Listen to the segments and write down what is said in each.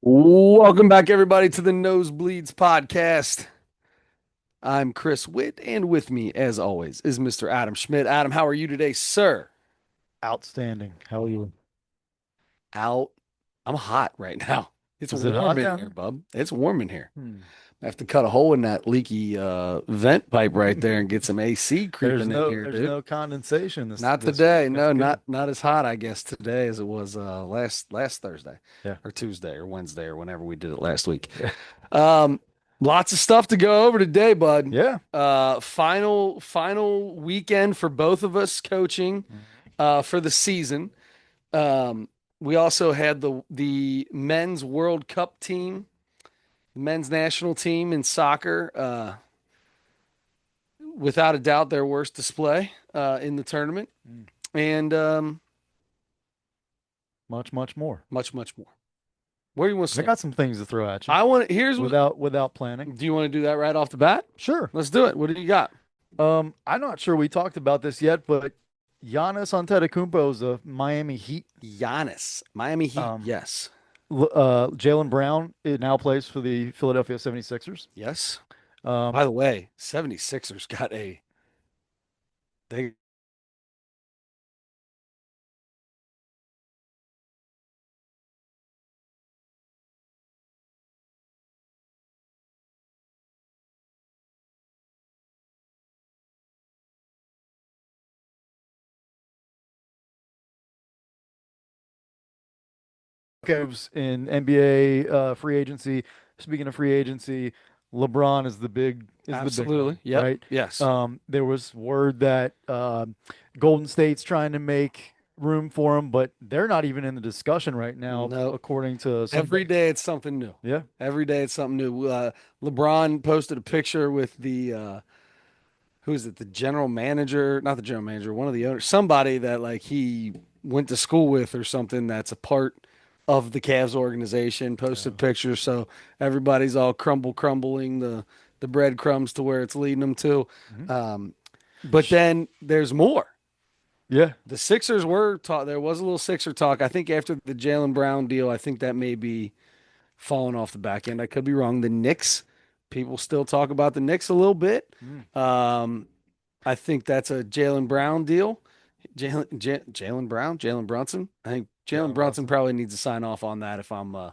Welcome back, everybody, to the Nosebleeds podcast. I'm Chris Witt, and with me, as always, is Mr. Adam Schmidt. Adam, how are you today, sir? Outstanding. How are you? Out. I'm hot right now. It's Is it warm hot in down here, there? bub. It's warm in here. Hmm. I have to cut a hole in that leaky vent pipe right there and get some AC There's creeping in no here, there's dude. no condensation Not this today. week. That's No, good. not as hot, I guess, today as it was last Thursday Yeah. or Tuesday or Wednesday or whenever we did it last week. Yeah. Um, Lots of stuff to go over today, bud. Yeah. Final weekend for both of us coaching Mhm. for the season. Um, we also had the men's World Cup team, the men's national team in soccer. Without a doubt, their worst display in the tournament, Mm. and Much more. much more. Where do you want to I start? got some things to throw at you I want. Here's what. without planning. Do you want to do that right off the bat? Sure. Let's do it. What do you got? I'm not sure we talked about this yet, but Giannis Antetokounmpo is a Miami Heat. Giannis, Miami Heat. Um, Yes, Jalen Brown it now plays for the Philadelphia 76ers. yes. Um, By the way, 76ers got a they Cavs in NBA free agency. Speaking of free agency, LeBron is the big absolutely. one, Yep. right? Yes. There was word that Golden State's trying to make room for him, but they're not even in the discussion right now, No. according to Every somebody. day it's something new. Yeah, Every day it's something new. LeBron posted a picture with the who is it? The general manager, not the general manager, one of the owners, somebody that like he went to school with or something that's a part of the Cavs organization, posted yeah. pictures so everybody's all crumbling the breadcrumbs to where it's leading them to. Mhm. Um, but Sh- then there's more. Yeah, The Sixers were taught there was a little Sixer talk. I think after the Jalen Brown deal, I think that may be falling off the back end. I could be wrong. The Knicks, people still talk about the Knicks a little bit. Mm. Um, I think that's a Jalen Brown deal. Jalen Brown, Jalen Brunson. I think Jalen Jalen Brunson Brunson. probably needs to sign off on that. If I'm, I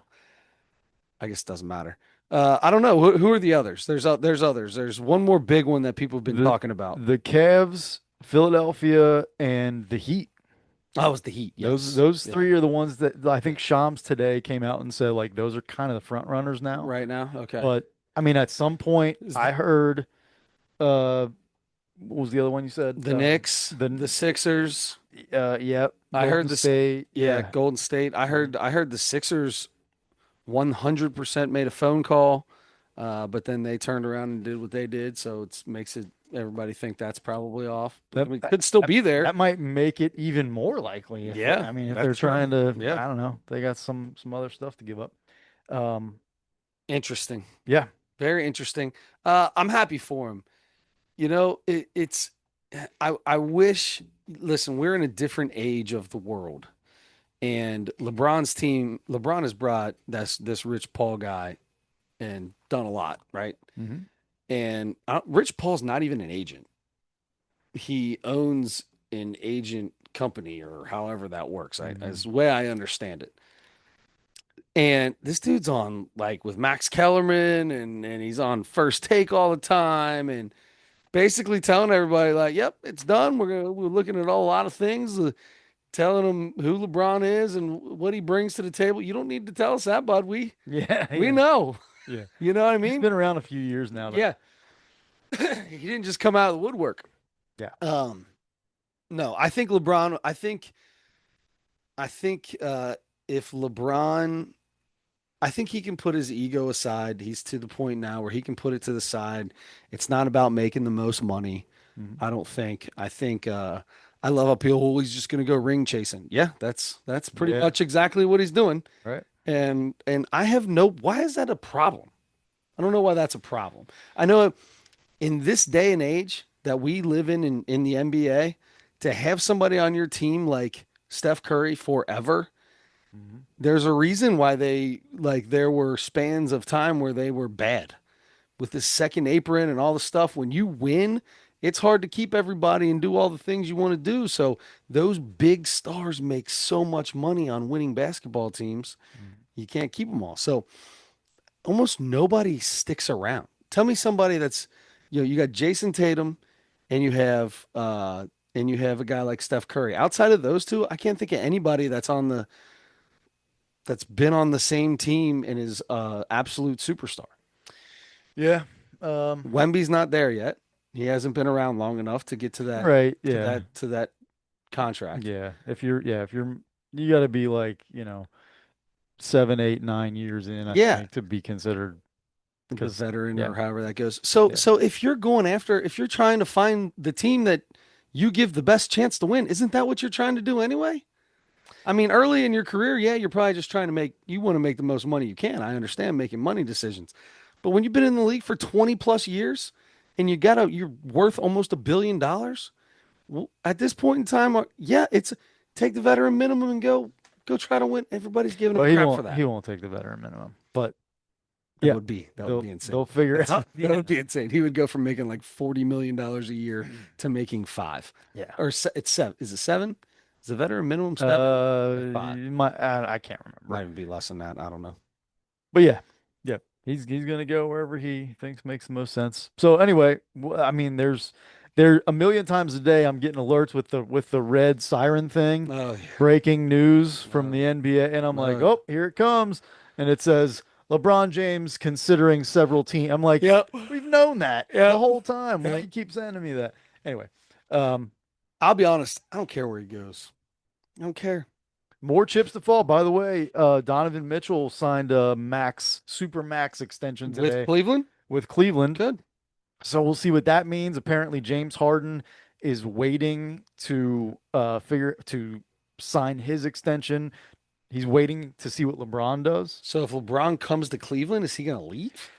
guess it doesn't matter. I don't know who are the others. There's others. There's one more big one that people have been The talking about. the Cavs, Philadelphia, and the Heat. Oh, it's the Heat. Those Yes. those Yeah. three are the ones that I think Shams today came out and said like those are kind of the front runners now. Right now. Okay. But I mean, at some point, Is I heard what was the other one you said? the Knicks, The the Sixers. yeah, I heard Golden this. State, Yeah, yeah. Golden State. Mhm. I heard the Sixers 100% made a phone call, but then they turned around and did what they did. So it makes it everybody think that's probably off. But I That, mean, that could still that be there. that might make it even more likely if Yeah, I mean if they're that's true. trying to, Yeah, I don't know, they got some other stuff to give up. Um, interesting. yeah. Very interesting. I'm happy for him. You know, it's. I wish. Listen, we're in a different age of the world, and LeBron's team. LeBron has brought this Rich Paul guy and done a lot, right? Hmm. And Rich Paul's not even an agent. He owns an agent company or however that works. As Hmm. the way I understand it. And this dude's on like with Max Kellerman and he's on First Take all the time and basically telling everybody like, "Yep, it's done. We're looking at a lot of things, telling them who LeBron is and what he brings to the table. You don't need to tell us that, bud. Yeah, We yeah, know. yeah. You know what I He's mean? been around a few years now. Yeah. He didn't just come out of the woodwork. Yeah. Um, no, I think LeBron. I think if LeBron, I think he can put his ego aside. He's to the point now where he can put it to the side. It's not about making the most money. Hmm. I don't think. I think I love how people, oh, he's just going to go ring chasing. Yeah, that's pretty Yeah. much exactly what he's doing. Right. And I have no. Why is that a problem? I don't know why that's a problem. I know in this day and age that we live in the NBA, to have somebody on your team like Steph Curry forever Mhm. There's a reason why there were spans of time where they were bad with the second apron and all the stuff. When you win, it's hard to keep everybody and do all the things you want to do. So those big stars make so much money on winning basketball teams. Mhm. You can't keep them all. So almost nobody sticks around. Tell me somebody that's, you got Jason Tatum and you have a guy like Steph Curry. Outside of those two, I can't think of anybody that's been on the same team and is absolute superstar. Yeah. Um, Wemby's not there yet. He hasn't been around long enough to get to that right. to Yeah. that to that contract. Yeah. If you're, you got to be like, 7, 8, 9 years in, I Yeah, think, to be considered. the Because, veteran yeah, or however that goes. So yeah. so if you're trying to find the team that you give the best chance to win, isn't that what you're trying to do anyway? I mean, early in your career, yeah, you're probably just trying to you want to make the most money you can. I understand making money decisions. But when you've been in the league for 20 plus years and you're worth almost $1 billion, well, at this point in time, yeah, it's take the veteran minimum and go try to win. Everybody's giving him But he crap for won't. that. He won't take the veteran minimum. But That yeah, would be that would they'll be they'll insane. figure it That's out. that Yeah. would be insane. He would go from making like $40 million a year to making five, Yeah. or it's seven. Is it seven? Is the veteran minimum seven or five? I can't Might remember. even be less than that. I don't know. But yeah, yeah, he's gonna go wherever he thinks makes the most sense. So anyway, I mean, there a million times a day I'm getting alerts with the red siren thing, Oh breaking news yeah. from the NBA, and I'm like, Oh yeah. oh, here it comes, and it says LeBron James considering several teams. I'm like, Yep. we've known that the Yep. whole time. Why Yep. you keep sending me that? Anyway, um, I'll be honest. I don't care where he goes. I don't care. more chips to fall. By the way, Donovan Mitchell signed a super max extension With today Cleveland, with Cleveland. good. So we'll see what that means. Apparently, James Harden is waiting to sign his extension. He's waiting to see what LeBron does. So if LeBron comes to Cleveland, is he going to leave,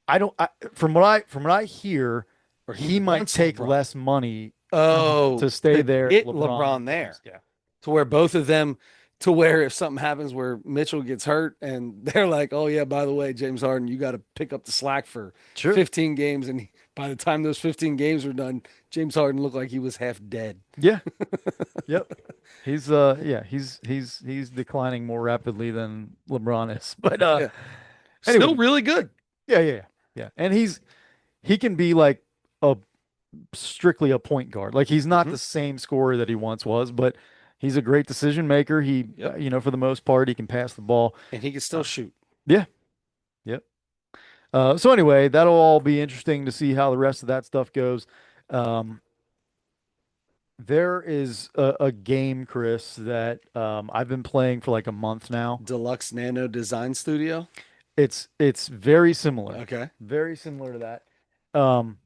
I don't from what I hear, or he he might wants take LeBron? less money Oh, to stay to there if get LeBron LeBron leaves. there. Yeah. To where both of them, to where if something happens where Mitchell gets hurt and they're like, oh yeah, by the way, James Harden, you got to pick up the slack for Sure. 15 games, and by the time those 15 games were done, James Harden looked like he was half dead. Yeah. Yep. He's declining more rapidly than LeBron is. But Yeah, still anyway, really good. yeah, yeah, yeah. Yeah. And he can be like a strictly a point guard. Like he's not Hmm. the same scorer that he once was, but he's a great decision maker. He, Yep, for the most part, he can pass the ball. and he can still Uh, shoot. yeah, yep. So anyway, that'll all be interesting to see how the rest of that stuff goes. Um, there is a game, Chris, that I've been playing for like a month now. Deluxe Nano Design Studio. It's Okay. very similar to that. Um,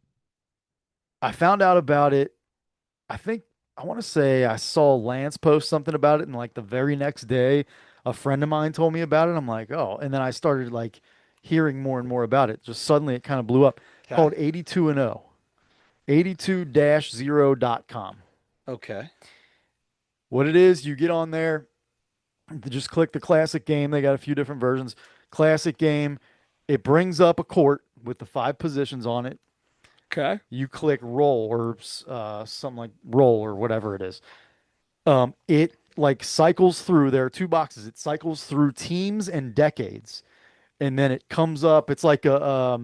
I found out about it. I think I want to say I saw Lance post something about it, and like the very next day, a friend of mine told me about it. I'm like, oh, and then I started like hearing more and more about it. Just suddenly it kind of blew up. Okay. Called 82 and 0, 82-0.com. Okay. What it is, you get on there, just click the classic game. They got a few different versions. Classic game, it brings up a court with the 5 positions on it. Okay. You click roll or something like roll or whatever it is. It like cycles through. There are 2 boxes. It cycles through teams and decades, and then it comes up. It's like a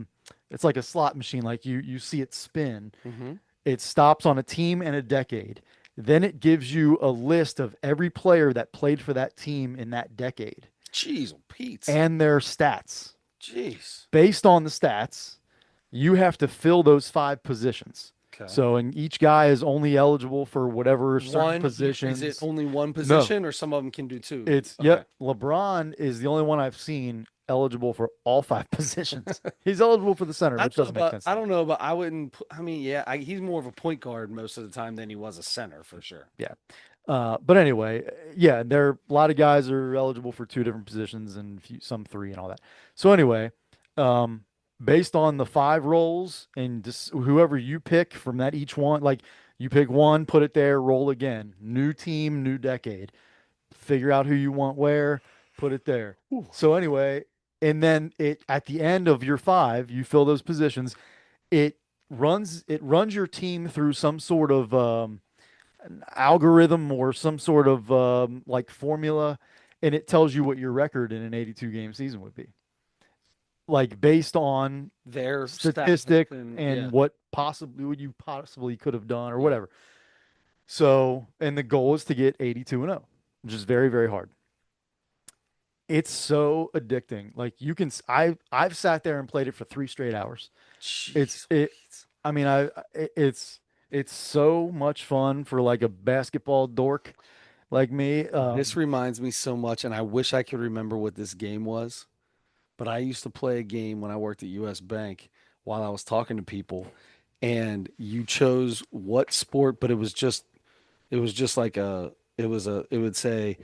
slot machine. Like you see it spin. Mm-hmm. It stops on a team and a decade. Then it gives you a list of every player that played for that team in that decade Jeez, Pete's. and their stats. Jeez. Based on the stats, you have to fill those 5 positions. Okay. So, and each guy is only eligible for whatever certain Is it positions. only one No, position, or some of them can do two? it's Okay. yep. LeBron is the only one I've seen eligible for all 5 positions. He's eligible for the center, which doesn't make sense to I me. don't know, but I wouldn't. I mean, yeah, he's more of a point guard most of the time than he was a center for sure. Yeah. But anyway, yeah, there are a lot of guys are eligible for 2 different positions and some 3 and all that. So anyway, um, based on the 5 roles and just whoever you pick from that each one, like you pick one, put it there, roll again. New team, new decade. Figure out who you want where. put it there. Ooh. So anyway, and then it at the end of your five, you fill those positions. It it runs your team through some sort of an algorithm or some sort of like formula, and it tells you what your record in an 82 game season would be, like based on Their stats statistic and and yeah. what you possibly could have done or Yeah. whatever. So, and the goal is to get 82 and 0, which is very, very hard. It's so addicting. Like you can, I've sat there and played it for 3 straight hours. It's Jeez it. Louise. I mean, it's so much fun for like a basketball dork like me. This reminds me so much, and I wish I could remember what this game was, but I used to play a game when I worked at US Bank while I was talking to people, and you chose what sport, but it was just like it would say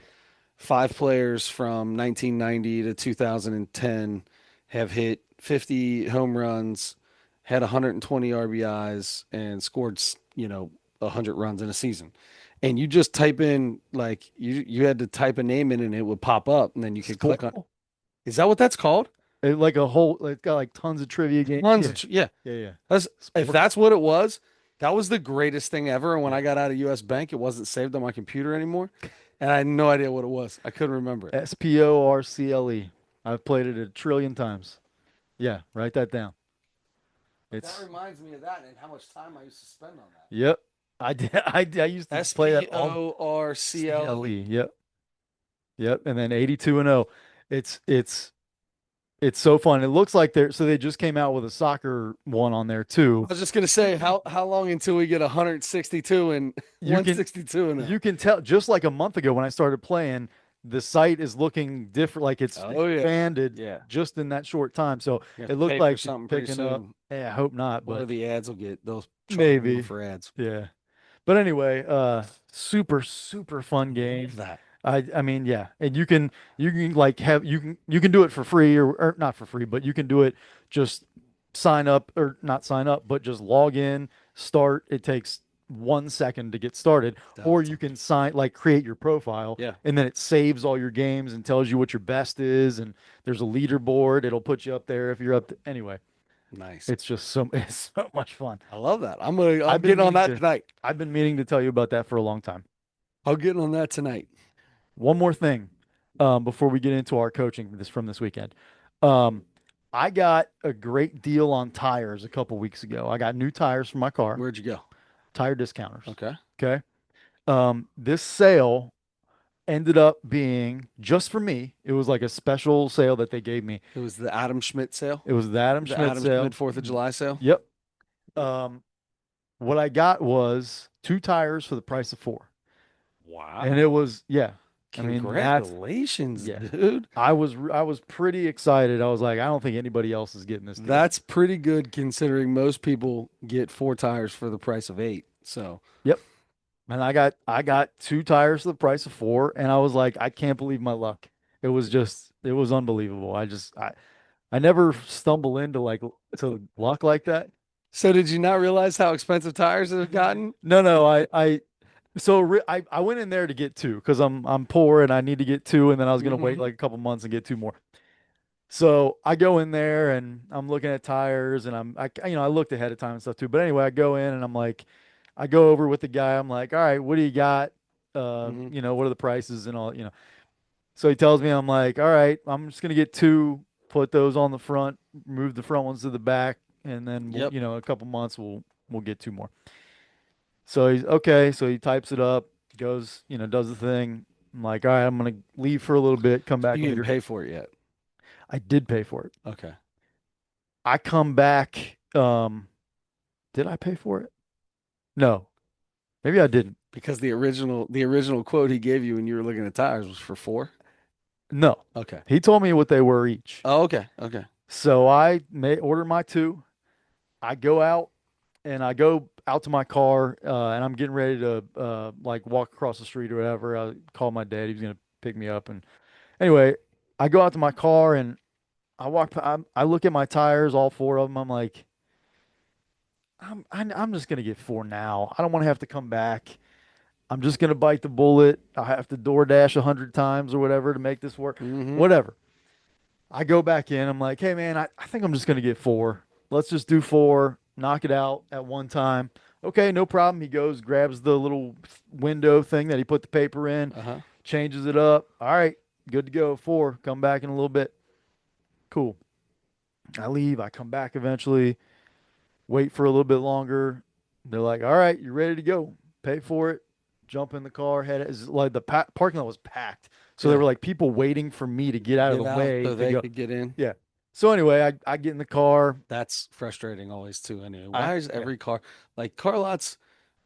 five players from 1990 to 2010 have hit 50 home runs, had 120 RBIs, and scored, 100 runs in a season. And you just type in like you had to type a name in and it would pop up, and then you could click on. Sporkle. Is that what that's called? Like a whole. It's got like tons of trivia game. Tons Yeah, of yeah. yeah, yeah. That's if Sporkle. that's what it was. That was the greatest thing ever. And when Yeah. I got out of US Bank, it wasn't saved on my computer anymore, and I had no idea what it was. I couldn't remember it. Sporcle. I've played it a trillion times. Yeah, write that down. But that It's reminds me of that and how much time I used to spend on that. Yep. I did. I used to S play that P all O R C L CLE. E. Yep. Yep. And then 82 and 0. It's it's it's so fun. It looks like they just came out with a soccer one on there I too. was just gonna say how long until we get 162 and You can 162 and 0? you can tell just like a month ago when I started playing, the site is looking different, like it's Oh yeah, expanded yeah. just in that short time. So You have it to looked pay for like it's something pretty picking up. soon, Yeah, I hope not, or but the ads will get they'll charge more maybe. for ads. Yeah. But anyway, super super fun Love game. that. I mean, yeah, and you can like have you can do it for free or not for free, but you can do it just sign up or not sign up, but just log in, start. It takes 1 second to get started, or That's you can sign like create your profile yeah, and then it saves all your games and tells you what your best is, and there's a leaderboard. It'll put you up there if you're up to, anyway. nice. It's just so it's so much fun. I love that. I'm I've been getting on meaning that to tonight. I've been meaning to tell you about that for a long time. I'll get on that tonight. One more thing, before we get into our coaching from this weekend. Um, I got a great deal on tires a couple weeks ago. I got new tires for my car, Where'd you go? tire discounters. Okay. Okay. This sale ended up being just for me. It was like a special sale that they gave me. It was the Adam Schmidt sale, It was the Adam the Schmidt Adam sale. Schmidt Fourth of July sale. Yep. Um, what I got was two tires for the price of four. And it Wow. was, yeah. I mean, Congratulations, yeah. dude. I was pretty excited. I was like, I don't think anybody else is getting this deal. That's pretty good considering most people get four tires for the price of eight. So, Yep. And I got two tires for the price of four, and I was like, I can't believe my luck. It was unbelievable. I never stumble into like to luck like that. so did you not realize how expensive tires have gotten? No, no, I went in there to get two because I'm poor and I need to get two, and then I was gonna wait Hmm. like a couple months and get two more. So I go in there and I'm looking at tires and I looked ahead of time and stuff too. But anyway, I go in and I go over with the guy. I'm like, all right, what do you got? Hmm. What are the prices and all. So he tells me, I'm like, all right, I'm just gonna get two, put those on the front, move the front ones to the back, and then Yep. a couple months we'll get two more. So he's okay. So he types it up, goes, does the thing. I'm like, all right, I'm gonna leave for a little bit, come back You didn't later. pay for it yet. I did pay for it. Okay. I come back. Did I pay for it? No, maybe I didn't. Because the original quote he gave you when you were looking at tires was for four. No, Okay. he told me what they were each. Oh, okay. Okay. So I may order my two. I go out and I go out to my car, and I'm getting ready to like walk across the street or whatever. I called my dad; he was gonna pick me up. And anyway, I go out to my car and I look at my tires, all four of them. I'm like, I'm just gonna get four now. I don't want to have to come back. I'm just gonna bite the bullet. I have to DoorDash 100 times or whatever to make this work. Mm-hmm. Whatever. I go back in. I'm like, hey man, I think I'm just gonna get four. Let's just do four, knock it out at one time. Okay, no problem. He goes, grabs the little window thing that he put the paper in, Uh-huh. changes it up. All right, good to go. Four. Come back in a little bit. Cool. I leave. I come back eventually. Wait for a little bit longer. They're like, all right, you're ready to go. Pay for it. Jump in the car. Head. It's like the parking lot was packed. So there Yeah. were like people waiting for me to get out of the Get out way so to they go. could get in. Yeah. So anyway, I get in the car. That's frustrating always too. Anyway, I why is yeah. every car like car lots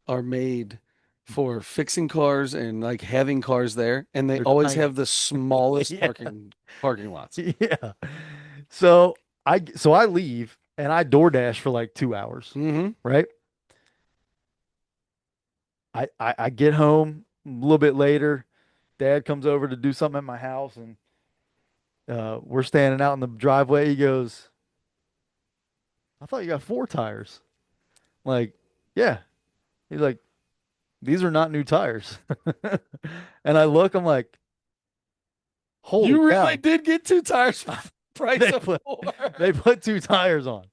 are made for fixing cars and like having cars there, and they They're always tiny. have the smallest Yeah. parking lots. Yeah. So I leave and I DoorDash for like 2 hours. Mm-hmm. Right. I get home a little bit later. Dad comes over to do something at my house and we're standing out in the driveway. He goes, I thought you got four tires. Like, yeah. He's like, these are not new tires. And I look, I'm like, holy You really cow. did get two tires for the price They of put four. they put two tires on.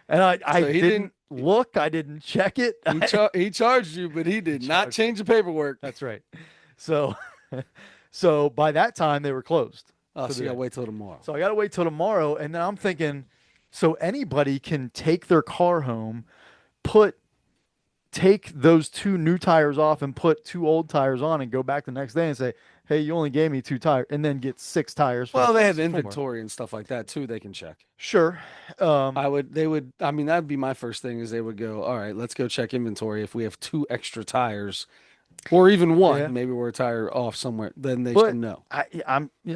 And I So he didn't didn't. look, I didn't check it. He charged you, but he He did not charged. change the paperwork. That's right. So so by that time they were closed Oh, for so the you gotta day. wait till tomorrow. So I got to wait till tomorrow and then I'm thinking so anybody can take their car home, put take those two new tires off and put two old tires on and go back the next day and say, "Hey, you only gave me two tires," and then get six tires for the Well, they price have of four. inventory and stuff like that too. They can check. Sure. Um, They would, I mean, that'd be my first thing is they would go, all right, let's go check inventory. If we have two extra tires or even one, yeah, maybe we're a tire off somewhere, then they should but know.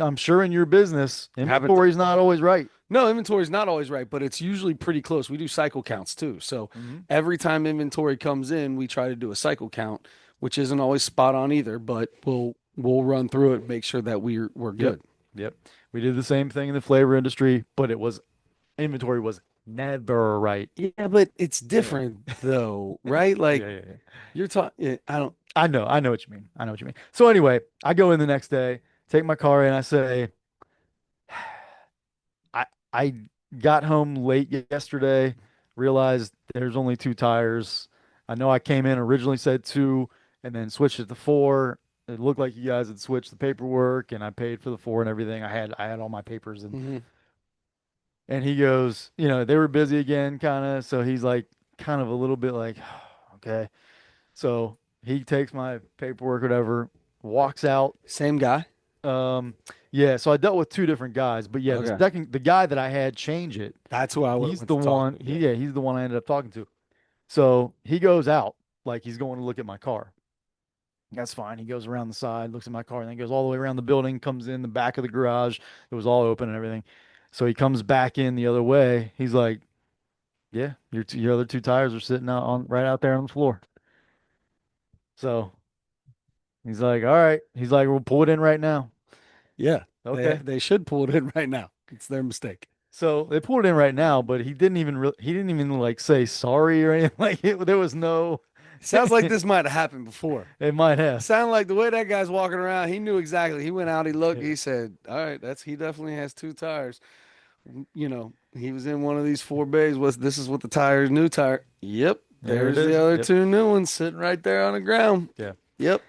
I'm sure in your business, Haven't inventory is not always right. No, inventory is not always right, but it's usually pretty close. We do cycle counts too. So Hmm. every time inventory comes in, we try to do a cycle count, which isn't always spot on either, but we'll run through it and make sure that we're Yep. good. Yep. We did the same thing in the flavor industry, but it was inventory was never right. Yeah, but it's Yeah. different though, right? Yeah, Like yeah, yeah. you're talking, I don't, I know what you mean. I know what you mean. So anyway, I go in the next day, take my car in, I say, I got home late yesterday, realized there's only two tires. I know I came in originally said two and then switched it to four. It looked like you guys had switched the paperwork and I paid for the four and everything. I had all my papers mhm. and he goes, they were busy again kind of, so he's like kind of a little bit like, okay. So he takes my paperwork whatever, walks out. Same guy. Um yeah, so I dealt with two different guys, but yeah, Okay. the guy that I had change it. That's who I would have He's went the to talk one. to. Yeah. He's the one I ended up talking to. So he goes out like he's going to look at my car. That's fine. He goes around the side, looks at my car, and then goes all the way around the building, comes in the back of the garage. It was all open and everything. So he comes back in the other way. He's like, "Yeah, your other two tires are sitting out on right out there on the floor." So he's like, "All right." He's like, "We'll pull it in right now." Yeah. Okay. They should pull it in right now. It's their mistake. So they pulled it in right now, but he didn't even like say sorry or anything. Like there was no. Sounds like this might have happened before. It might It have. sounded like the way that guy's walking around, he knew exactly. He went out, he looked, Yeah. he said, "All right, he definitely has two tires." He was in one of these four bays. This is what the tires, new tire. Yep, There it there's the is. other Yep. two new ones sitting right there on the ground. Yeah. Yep.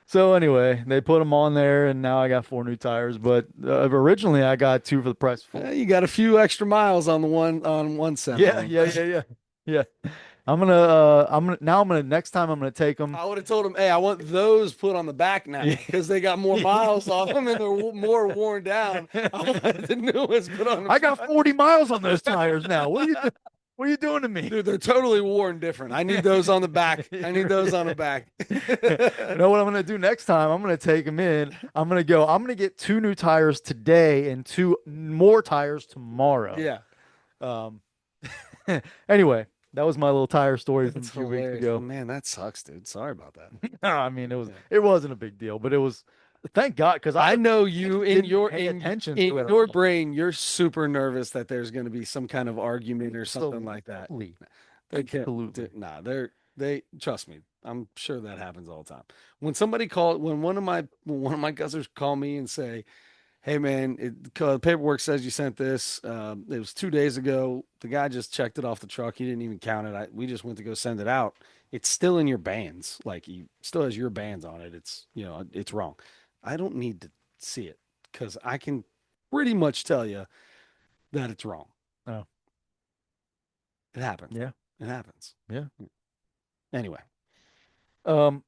So anyway, they put them on there, and now I got four new tires. But originally, I got two for the price of four. You got a few extra miles on one set Yeah, on yeah, them. yeah, yeah, yeah. I'm gonna next time I'm gonna take them. I would have told him, "Hey, I want those put on the back now Yeah. because they got more miles on them and they're more worn down. I want the new ones put on the I got front." 40 miles on those tires now. What are you doing to me? Dude, they're totally worn different. I need those on the back. I need those on the back. You know what I'm gonna do next time? I'm gonna take them in. I'm gonna get two new tires today and two more tires tomorrow. Yeah, Um, anyway, that was my little tire story from a that's few weeks hilarious. Well, ago. man, that sucks, dude. Sorry about that. I mean, Yeah. it wasn't a big deal, but it was. Thank God, because I know I you didn't pay attention in to it at your all. brain, you're super nervous that there's going to be some kind of argument or something like that. Absolutely, They can't, absolutely. nah, they trust me. I'm sure that happens all the time. When one of my cousins call me and say, "Hey man, the paperwork says you sent this. It was 2 days ago. The guy just checked it off the truck. He didn't even count it. We just went to go send it out. It's still in your bands. Like he still has your bands on it. It's wrong. I don't need to see it because I can pretty much tell you that it's wrong. Oh, It happens. yeah, It happens. yeah. Anyway, Um,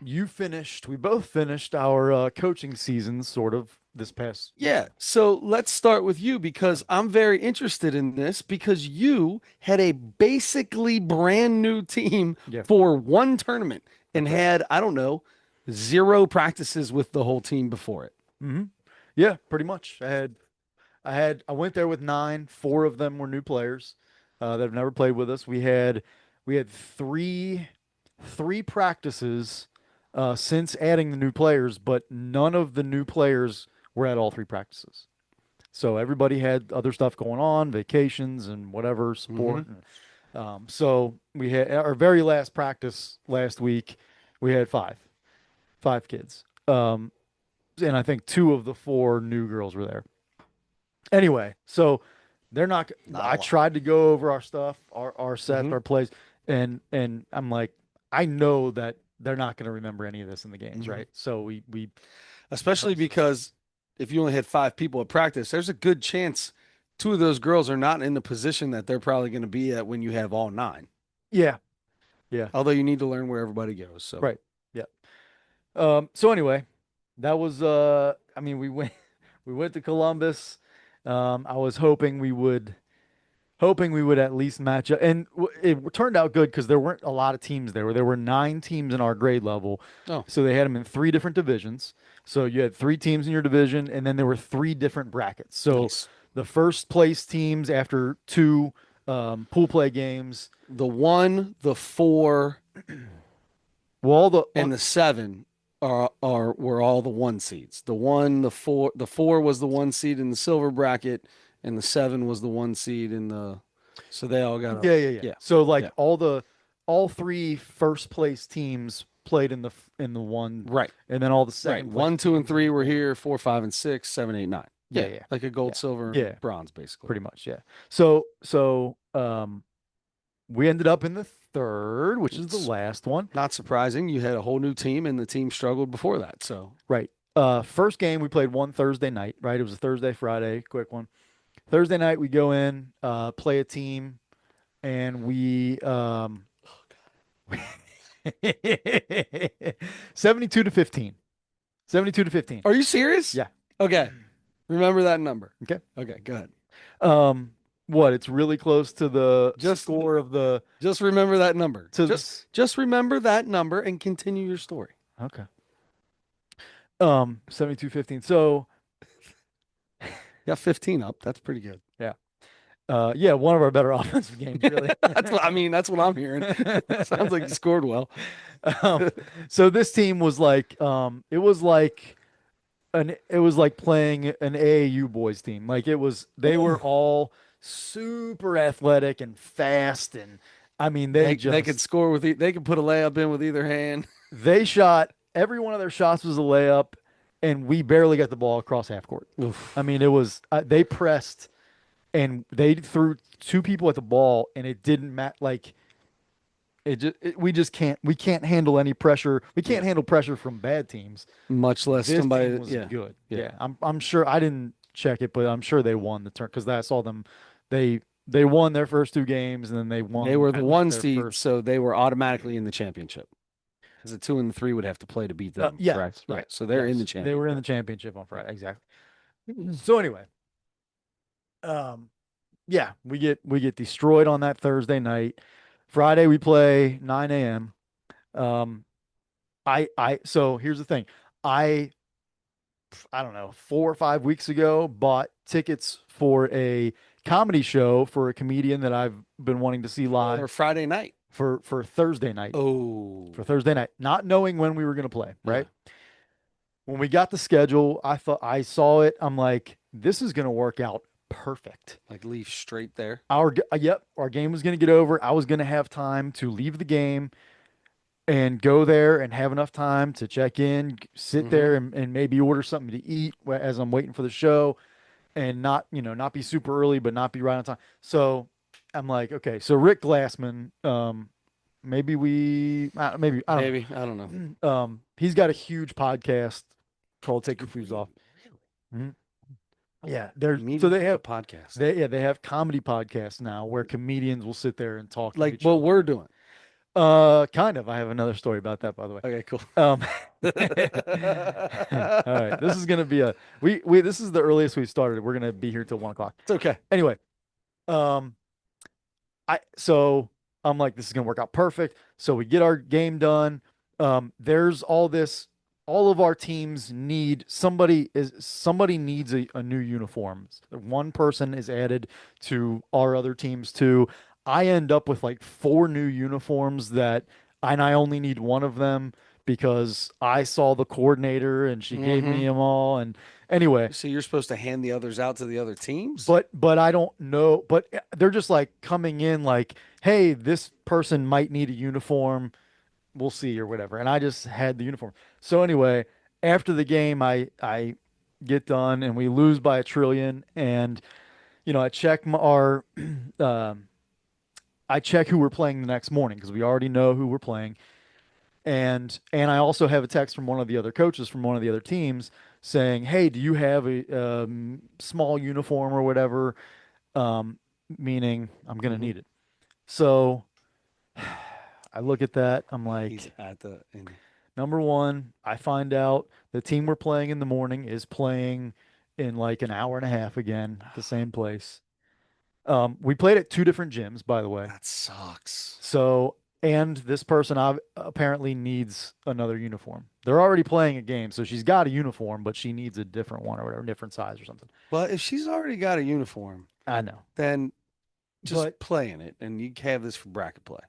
we both finished our coaching seasons sort of this past yeah. So let's start with you because I'm very interested in this because you had a basically brand new team yeah, for one tournament and that's right. had, I don't know, zero practices with the whole team before it. Hmm. Yeah, pretty much. I went there with nine. Four of them were new players that have never played with us. We had three practices since adding the new players, but none of the new players were at all three practices. So everybody had other stuff going on, vacations and whatever Hmm. sport. So we had our very last practice last week. We had five kids, and I think two of the four new girls were there. Anyway, so they're not. Not a I lot. tried to go over our stuff, our sets, Hmm. our plays, and I'm like, I know that they're not going to remember any of this in the games, Hmm. right? So we Especially because if you only had five people at practice, there's a good chance two of those girls are not in the position that they're probably going to be at when you have all nine. yeah, yeah, Although you need to learn where everybody goes. So, right, yeah. So anyway, that was I mean we went to Columbus. I was hoping we would at least match up, and it turned out good because there weren't a lot of teams there. There were nine teams in our grade level, oh, so they had them in three different divisions. So you had three teams in your division, and then there were three different brackets. So nice. the first place teams after two pool play games. The one, the four, Well, all the and the seven are were all the one seeds. The one, the four was the one seed in the silver bracket, and the seven was the one seed in the. So they all got a yeah, yeah, yeah. yeah, So yeah, like all three first place teams played in the one, right, and then all the right. second place One, two, and teams in the three were four. here. Four, five, and six, seven, eight, nine. Yeah, Yeah, yeah, like a gold, yeah, silver, yeah. and bronze, basically. Pretty much, yeah. So we ended up in the third, which is the It's last one. not surprising. You had a whole new team, and the team struggled before that. So Right. First game we played one Thursday night, right? It was a Thursday, Friday, quick one. Thursday night we go in, play a team, and we 72 to 15. 72 to 15. are you serious? Yeah. Okay, remember that number. Okay. Okay, go ahead. Um, what? It's really close to the Just score of the Just remember that number. to Just this. just remember that number and continue your story. Okay. 72-15. So, Yeah, 15 up. That's pretty good. yeah. Yeah, one of our better offensive games, really. That's what I'm hearing. Sounds like you scored well. Um, so this team was like, it was like playing an AAU boys team. Like they were Oh, all super athletic and fast, and I mean, they could score they could put a layup in with either hand. they shot every one of their shots was a layup, and we barely got the ball across half court. I Oof. mean, it was they pressed and they threw two people at the ball, and it didn't matter. Like we just can't handle any pressure. We Yeah. can't handle pressure from bad teams. Much less This team somebody. was Yeah. good. Yeah. Yeah, I'm sure I didn't check it, but I'm sure they won the turn because I saw them. They won their first two games, and then they They won were the at least one their seed, first. so they were automatically in the championship. Because the two and the three would have to play to beat them, Yes, correct? Yeah. right. So they're in the Yes, they were in the championship. championship on Friday. Exactly. So anyway, um, yeah, we get destroyed on that Thursday night. Friday we play 9 a.m. Um, so here's the thing. I I don't know, 4 or 5 weeks ago, bought tickets for a comedy show for a comedian that I've been wanting to see live For Friday night. for Thursday night. Oh. For Thursday night, not knowing when we were going to play, Yeah. right? When we got the schedule, I saw it. I'm like, this is going to work out perfect. Like leave straight there. Our game was going to get over. I was going to have time to leave the game, and go there and have enough time to check in, sit Mm-hmm. there and maybe order something to eat as I'm waiting for the show and not, not be super early, but not be right on time. So I'm like, okay, so Rick Glassman, maybe, I don't Maybe. I don't know. know. He's got a huge podcast called Take Your Shoes Off. Mhm. Yeah, so Media they have podcast. they have comedy podcasts now where comedians will sit there and talk and Like be what chill. we're doing. Kind of. I have another story about that, by the way. Okay, cool. Um, all right, this is gonna be a we this is the earliest we started. We're gonna be here till 1 o'clock. It's okay. Anyway, um, so I'm like, this is gonna work out perfect. So we get our game done. There's all of our teams need somebody needs a new uniform. One person is added to our other teams too. I end up with like four new uniforms and I only need one of them because I saw the coordinator and she gave Mm-hmm. me them all. And anyway, So you're supposed to hand the others out to the other teams? but I don't know. But they're just like coming in like, hey, this person might need a uniform. We'll see or whatever. And I just had the uniform. So anyway, after the game, I get done and we lose by a trillion. And I check um, I check who we're playing the next morning because we already know who we're playing. And I also have a text from one of the other coaches from one of the other teams saying, "Hey, do you have a small uniform or whatever?" um, Meaning I'm gonna Mm-hmm. need it. So I look at that. I'm He's like, at the and number one, I find out the team we're playing in the morning is playing in like an hour and a half again at the same place. We played at two different gyms, by the way. that sucks. So, and this person apparently needs another uniform. They're already playing a game, so she's got a uniform, but she needs a different one or whatever, different size or something. But if she's already got a uniform, I know, then just but play in it and you have this for bracket play.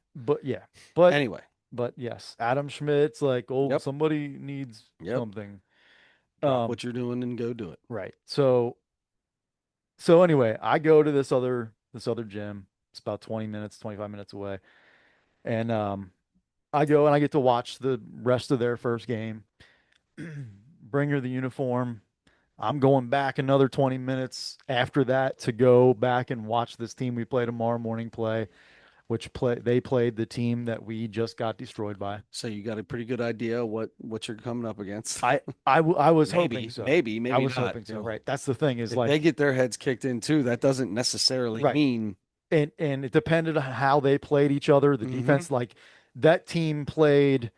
yeah, but Anyway, yes, Adam Schmidt's like, oh, yep. somebody needs Yep. something. Drop Um, what you're doing and go do it. right. So anyway, I go to this other gym. It's about 20 minutes, 25 minutes away. And I go and I get to watch the rest of their first game. Bring her the uniform. I'm going back another 20 minutes after that to go back and watch this team we play tomorrow morning play, they played the team that we just got destroyed by. So you got a pretty good idea what you're coming up against. I was hoping Maybe, so. maybe, I maybe was not. hoping so. Right. That's the thing is If they like, get their heads kicked in too, that doesn't necessarily right. mean. And it depended on how they played each other. The Mm-hmm. defense, like that team played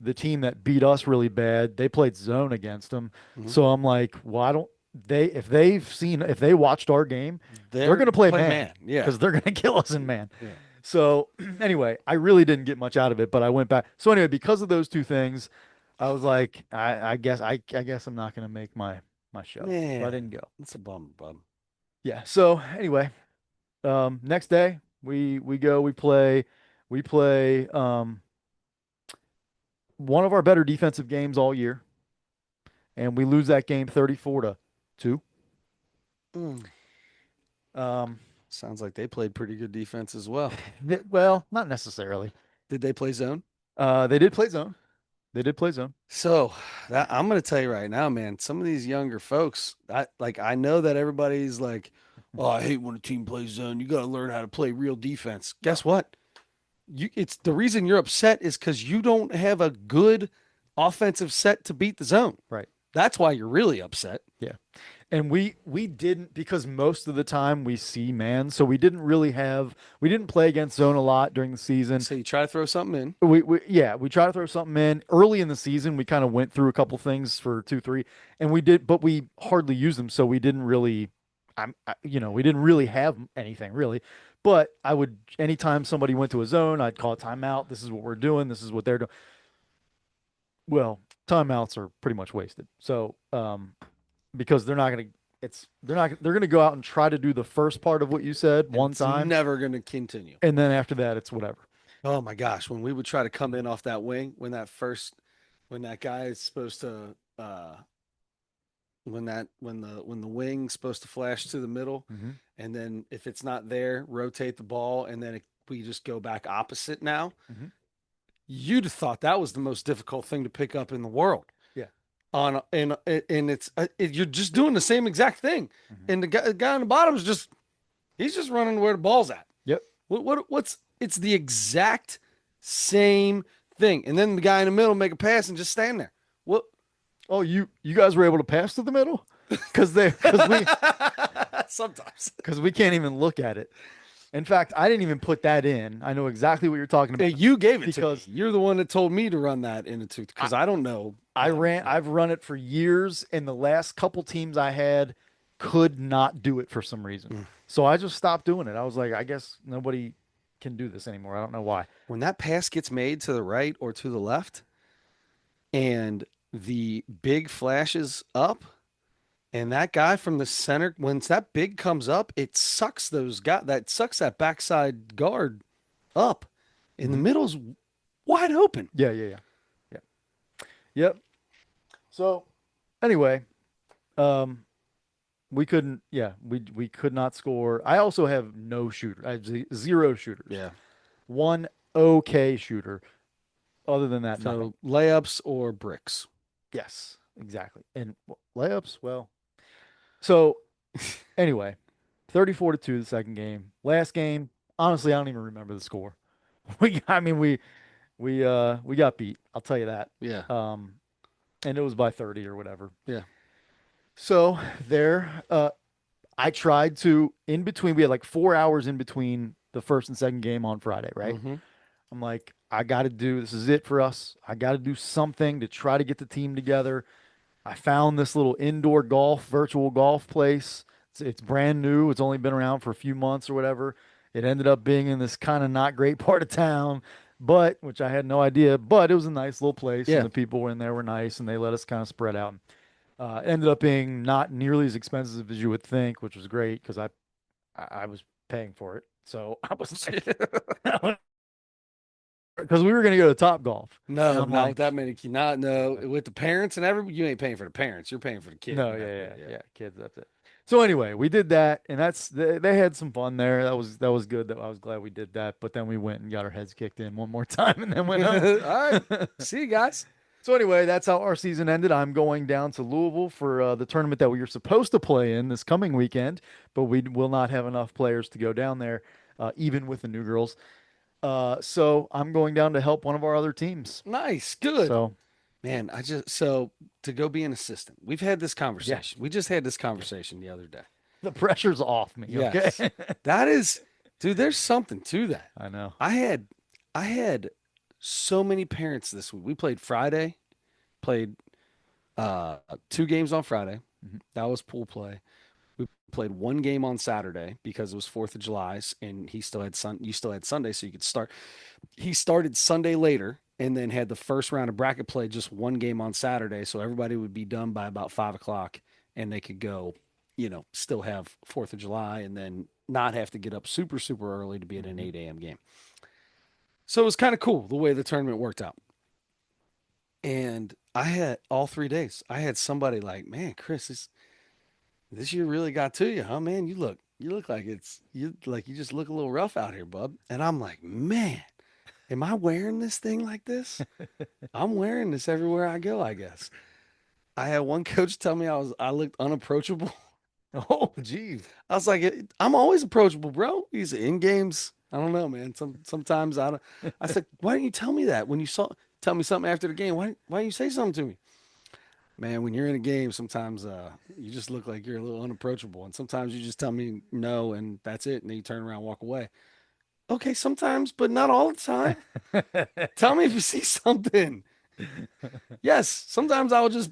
the team that beat us really bad. They played zone against them. Mm-hmm. So I'm like, well, I don't. If they watched our game, they're They're going to play play man man. Yeah. because they're going to kill us in man. Yeah. So anyway, I really didn't get much out of it, but I went back. So anyway, because of those two things, I was like, I guess I'm not going to make my show. So I Man, didn't go. that's a bummer, bub. Yeah. So anyway, next day we go we play one of our better defensive games all year, and we lose that game 34 to 2. Mm. Um, Sounds like they played pretty good defense as well. well, not necessarily. Did they play zone? They did play zone. They did play zone. So that I'm gonna tell you right now, man, some of these younger folks, I know that everybody's like, oh, I hate when a team plays zone. You gotta learn how to play real defense. No. Guess what? It's the reason you're upset is because you don't have a good offensive set to beat the zone. Right. That's why you're really upset. Yeah. And we didn't because most of the time we see man, so we didn't play against zone a lot during the season. So you try to throw something in. We try to throw something in early in the season. We kind of went through a couple things for 2-3, and we did, but we hardly used them, so we didn't really. We didn't really have anything really. But I would anytime somebody went to a zone, I'd call a timeout. This is what we're doing. This is what they're doing. Well, timeouts are pretty much wasted. So because they're not going to. They're going to go out and try to do the first part of what you said And one it's time, never gonna continue. and then after that, it's whatever. Oh my gosh, when we would try to come in off that wing, when that guy is supposed to when the wing's supposed to flash to the middle, Hmm. and then if it's not there, rotate the ball, and then we just go back opposite now. Hmm. you'd have thought that was the most difficult thing to pick up in the world. Yeah. And you're just doing the same exact thing, Hmm. and the guy on the bottom is just he's just running where the ball's at. Yep. What's it's the exact same thing, and then the guy in the middle make a pass and just stand there. What? Oh, you guys were able to pass to the middle? Because Sometimes. we can't even look at it. In fact, I didn't even put that in. I know exactly what you're talking Hey, about you gave it to me. because You're the one that told me to run that in a tooth I, because I don't know how to do that. I've run it for years, and the last couple teams I had could not do it for some reason. Mm. So I just stopped doing it. I was like, I guess nobody can do this anymore. I don't know why. When that pass gets made to the right or to the left, and the big flashes up, and that guy from the center, once that big comes up, it sucks that backside guard up. In the Hmm. middle's wide open. Yeah, yeah, yeah, yeah. Yep. So anyway, um, we couldn't. Yeah, we could not score. I also have no shooter. I have zero shooters. Yeah. One okay shooter. Other than that, nothing. So layups or bricks. Yes, exactly. And layups, well. So anyway, 34-2 the second game. Last game, honestly, I don't even remember the score. I mean, we got beat. I'll tell you that. Yeah. Um, and it was by 30 or whatever. Yeah. So there, I tried to in between. We had like 4 hours in between the first and second game on Friday, right? Mm-hmm. I'm like, I got to do this is it for us. I got to do something to try to get the team together. I found this little indoor virtual golf place. It's brand new. It's only been around for a few months or whatever. It ended up being in this kind of not great part of town, but which I had no idea. But it was a nice little place, and Yeah. the people were in there were nice, and they let us kind of spread out. It ended up being not nearly as expensive as you would think, which was great because I was paying for it. So I was like, because we were going to go to Top Golf, and No, I'm not with like, that many. Not no with the parents and everybody. You ain't paying for the parents. You're paying for the kid no, and yeah, everybody. yeah, Yeah. yeah, kids, that's it. So anyway, we did that, and they had some fun there. That was good. That I was glad we did that. But then we went and got our heads kicked in one more time, and then went home. All right. See you guys. So anyway, that's how our season ended. I'm going down to Louisville for the tournament that we were supposed to play in this coming weekend, but we will not have enough players to go down there, even with the new girls. So I'm going down to help one of our other teams. Nice. Good. So Man, so to go be an assistant. We've had this yeah, conversation. We just had this conversation the other day. the pressure's off me. Okay. Yes. That is, dude, there's something to that. I know. I had I had so many parents this week. We played Friday, played uh 2 games on Friday. Mhm. That was pool play. We played 1 game on Saturday because it was 4th of July and you still had Sunday so you could start. He started Sunday later and then had the first round of bracket play just 1 game on Saturday. So everybody would be done by about 5 o'clock and they could go, still have 4th of July and then not have to get up super, super early to be at an Mhm. 8 a.m. game. So it was kind of cool the way the tournament worked out. And I had all 3 days. I had somebody like, man, Chris, this year really got to you, huh, man? You look like you just look a little rough out here, bub. And I'm like, man, am I wearing this thing like this? I'm wearing this everywhere I go, I guess. I had one coach tell me I looked unapproachable. Oh, geez. I was like, I'm always approachable, bro. He's in games. I don't know, man. Sometimes I don't. I said, why didn't you tell me that when you saw tell me something after the game? Why didn't you say something to me? Man, when you're in a game, sometimes you just look like you're a little unapproachable, and sometimes you just tell me no, and that's it, and then you turn around, and walk away. Okay, sometimes, but not all the time. Tell me if you see something. Yes, sometimes I will just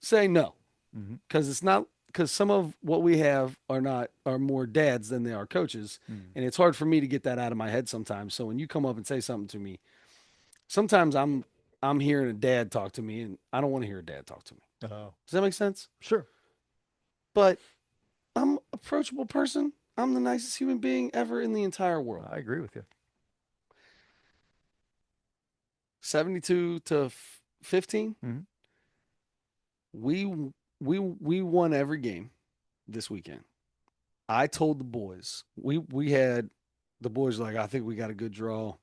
say no Mhm. because it's not because some of what we have are more dads than they are coaches, Mhm. and it's hard for me to get that out of my head sometimes. So when you come up and say something to me, sometimes I'm hearing a dad talk to me, and I don't want to hear a dad talk to me. Oh, Does that make sense? sure. But I'm an approachable person. I'm the nicest human being ever in the entire world. I agree with you. 72 to 15. Mhm. We we won every game this weekend. I told the boys. We had the boys like I think we got a good draw.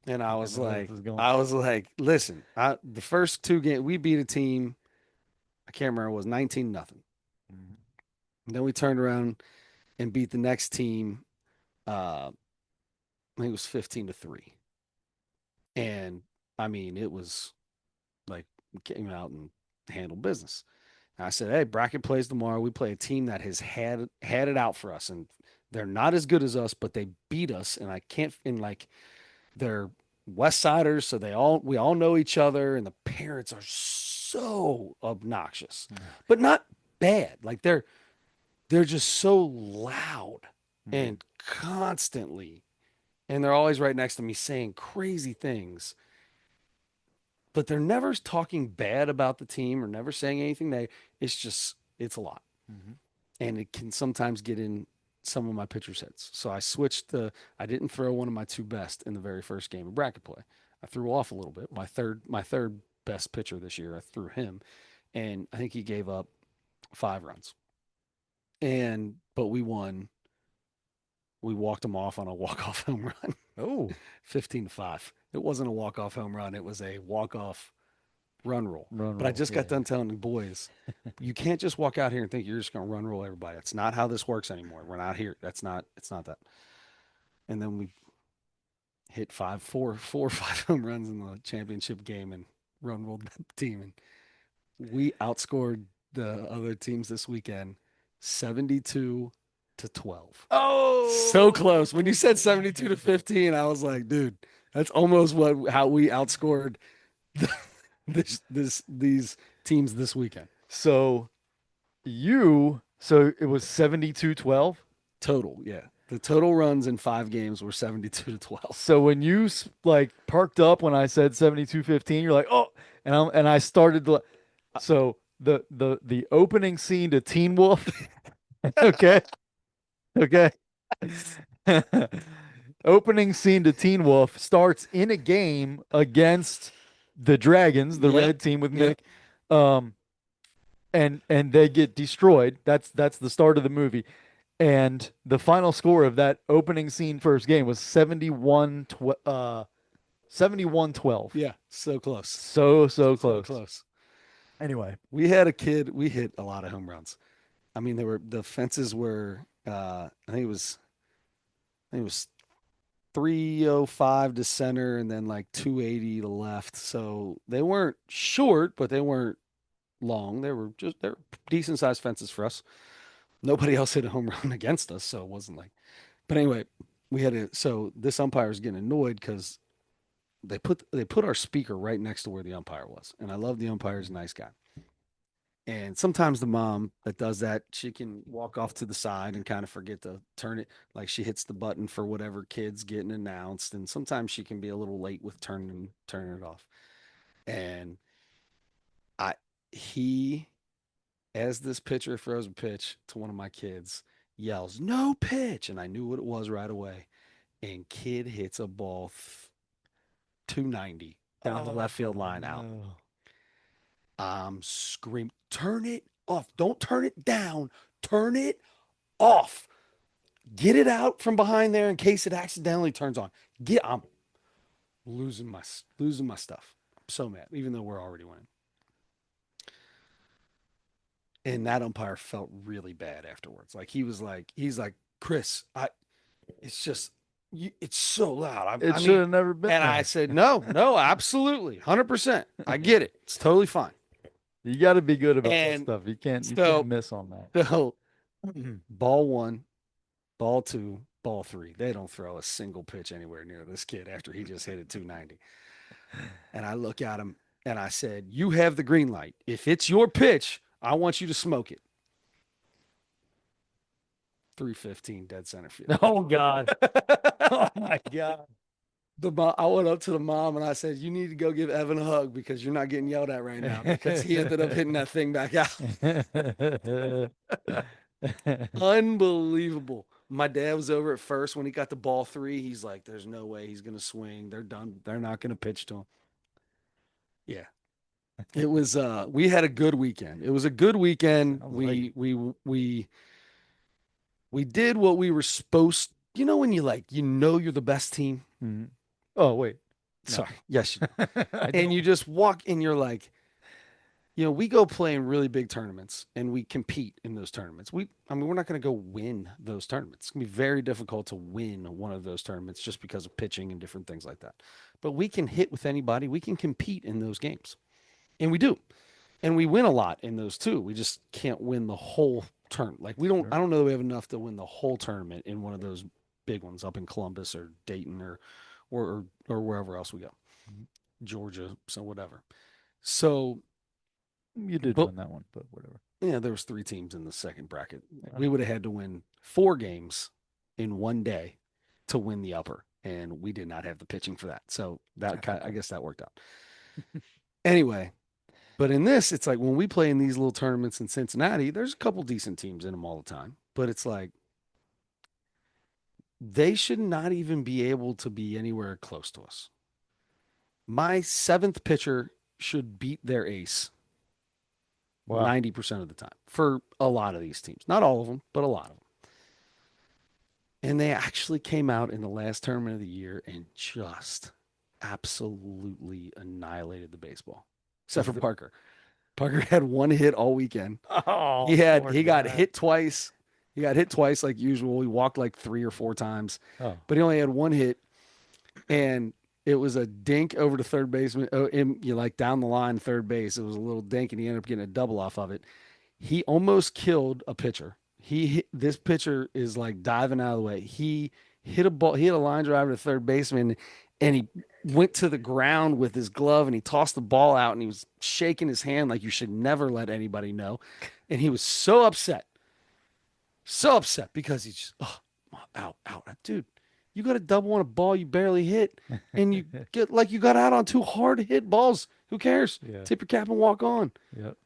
And I know where this is going. I was like, listen, the first two games we beat a team, I can't remember, it was 19 nothing. Mhm. Then we turned around and beat the next team. I think it was 15-3. And I mean, it was like we came out and handled business. And I said, hey, bracket plays tomorrow. We play a team that has had it out for us, and they're not as good as us, but they beat us. And I can't, and like they're West Siders, so we all know each other, and the parents are so obnoxious, but not bad. Like they're just so loud Mhm. and constantly, and they're always right next to me saying crazy things, but they're never talking bad about the team or never saying anything negative. It's just it's a lot, Mhm. and it can sometimes get in some of my pitchers' heads. So I switched the. I didn't throw one of my two best in the very first game of bracket play. I threw off a little bit. My third best pitcher this year. I threw him, and I think he gave up 5 runs. And but we won. We walked him off on a walk off home run, Oh, 15-5. It wasn't a walk off home run. It was a walk off run roll. run But I roll. just got Yeah. done telling the boys, you can't just walk out here and think you're just going to run roll everybody. That's not how this works anymore. We're not here. That's not. It's not that. And then we hit four or five home runs in the championship game and run rolled that team. And we outscored the other teams this weekend 72-12. So Oh, close. When you said 72-15, I was like, dude, that's almost what how we outscored these teams this weekend. so so it was 72-12. Total, yeah. The total runs in 5 games were 72-12. So when you like perked up when I said 72-15, you're like, "Oh," and I started the so the opening scene to Teen Wolf, okay? Okay. Opening scene to Teen Wolf starts in a game against the Dragons, the Yep. red team with Yep. Nick. Um and they get destroyed. That's the start of the movie. And the final score of that opening scene first game was 71-12. Yeah. So close. So So close. close. Anyway. We had a kid, we hit a lot of home runs. I mean, the fences were I think it was 305 to center and then like 280 to left. So they weren't short, but they weren't long. They were decent sized fences for us. Nobody else hit a home run against us, so it wasn't like. But anyway, we had to. So this umpire is getting annoyed because they put our speaker right next to where the umpire was, and I love the umpire's a nice guy. And sometimes the mom that does that, she can walk off to the side and kind of forget to turn it. Like she hits the button for whatever kid's getting announced, and sometimes she can be a little late with turning it off. And I he as this pitcher throws a pitch to one of my kids, yells, no pitch. And I knew what it was right away. And kid hits a ball 290 down the left field Oh line out. no. I'm screaming, turn it off. Don't turn it down. Turn it off. Get it out from behind there in case it accidentally turns on. I'm losing my stuff. I'm so mad, even though we're already winning. And that umpire felt really bad afterwards. Like he's like, Chris, it's just it's so loud. It I should mean, have never been and I there. said, no, absolutely, 100%. I get it. It's totally fine. You got to be good about that And stuff. You can't so, miss on that. so ball one, ball two, ball three. They don't throw a single pitch anywhere near this kid after he just hit it 290. And I look at him and I said, you have the green light. If it's your pitch, I want you to smoke it. 315 dead center field. Oh God. Oh my God. I went up to the mom and I said, "You need to go give Evan a hug because you're not getting yelled at right now." Because he ended up hitting that thing back out. Unbelievable. My dad was over at first when he got the ball three. He's like, "There's no way he's gonna swing. They're done. They're not gonna pitch to him." Yeah, it was. We had a good weekend. It was a good weekend. Sounds like it. We did what we were supposed. You know when you like you know you're the best team. Mhm. Oh wait. No, Sorry. Yes, you do. I And don't. you just walk and you're like, we go play in really big tournaments and we compete in those tournaments. I mean, we're not going to go win those tournaments. It's going to be very difficult to win one of those tournaments just because of pitching and different things like that. But we can hit with anybody. We can compete in those games. And we do. And we win a lot in those too. We just can't win the whole turn. Like Sure. I don't know that we have enough to win the whole tournament in one of those big ones up in Columbus or Dayton or wherever else we go. Mhm. Georgia, so whatever. So, You did but win that one, but whatever. yeah, there was three teams in the second bracket. I We know. would have had to win four games in one day to win the upper, and we did not have the pitching for that. So I guess that worked out. Anyway, but in this, it's like when we play in these little tournaments in Cincinnati, there's a couple decent teams in them all the time, but it's like they should not even be able to be anywhere close to us. My seventh pitcher should beat their ace Wow. 90% of the time for a lot of these teams. Not all of them, but a lot of them. And they actually came out in the last tournament of the year and just absolutely annihilated the baseball, except for Was it? Parker. Parker had one hit all weekend. Oh, poor He got guy. hit twice. He got hit twice like usual. He walked like three or four times, Oh, but he only had one hit, and it was a dink over to third baseman. Oh, you like down the line third base. It was a little dink, and he ended up getting a double off of it. He almost killed a pitcher. This pitcher is like diving out of the way. He hit a ball. He hit a line drive to third baseman, and he went to the ground with his glove, and he tossed the ball out, and he was shaking his hand like you should never let anybody know. And he was so upset because he just out out, dude. You got a double on a ball you barely hit, and you get like you got out on two hard hit balls. Who cares? yeah. Tip your cap and walk on. Yep.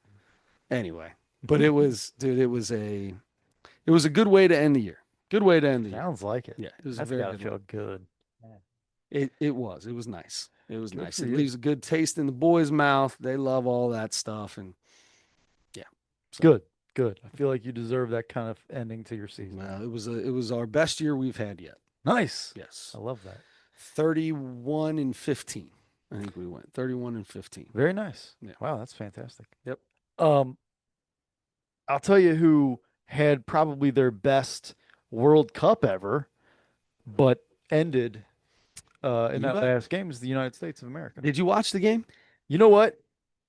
Anyway, but it was, dude, it was a good way to end the year. Good way to end the year. Sounds like it. Yeah, it was a That's very gotta good way. feel good. Yeah. It was nice. It was Good nice. for It you. leaves a good taste in the boys' mouth. They love all that stuff, and yeah. So, Good. Good. I feel like you deserve that kind of ending to your season, man. well, it was our best year we've had yet. Nice. I Yes, love that. 31-15. I think we went 31-15. Very nice. Yeah. Wow, that's fantastic. Yep. Um, I'll tell you who had probably their best World Cup ever, but ended in You that bet. last game is the United States of America. Did you watch the game? You know what?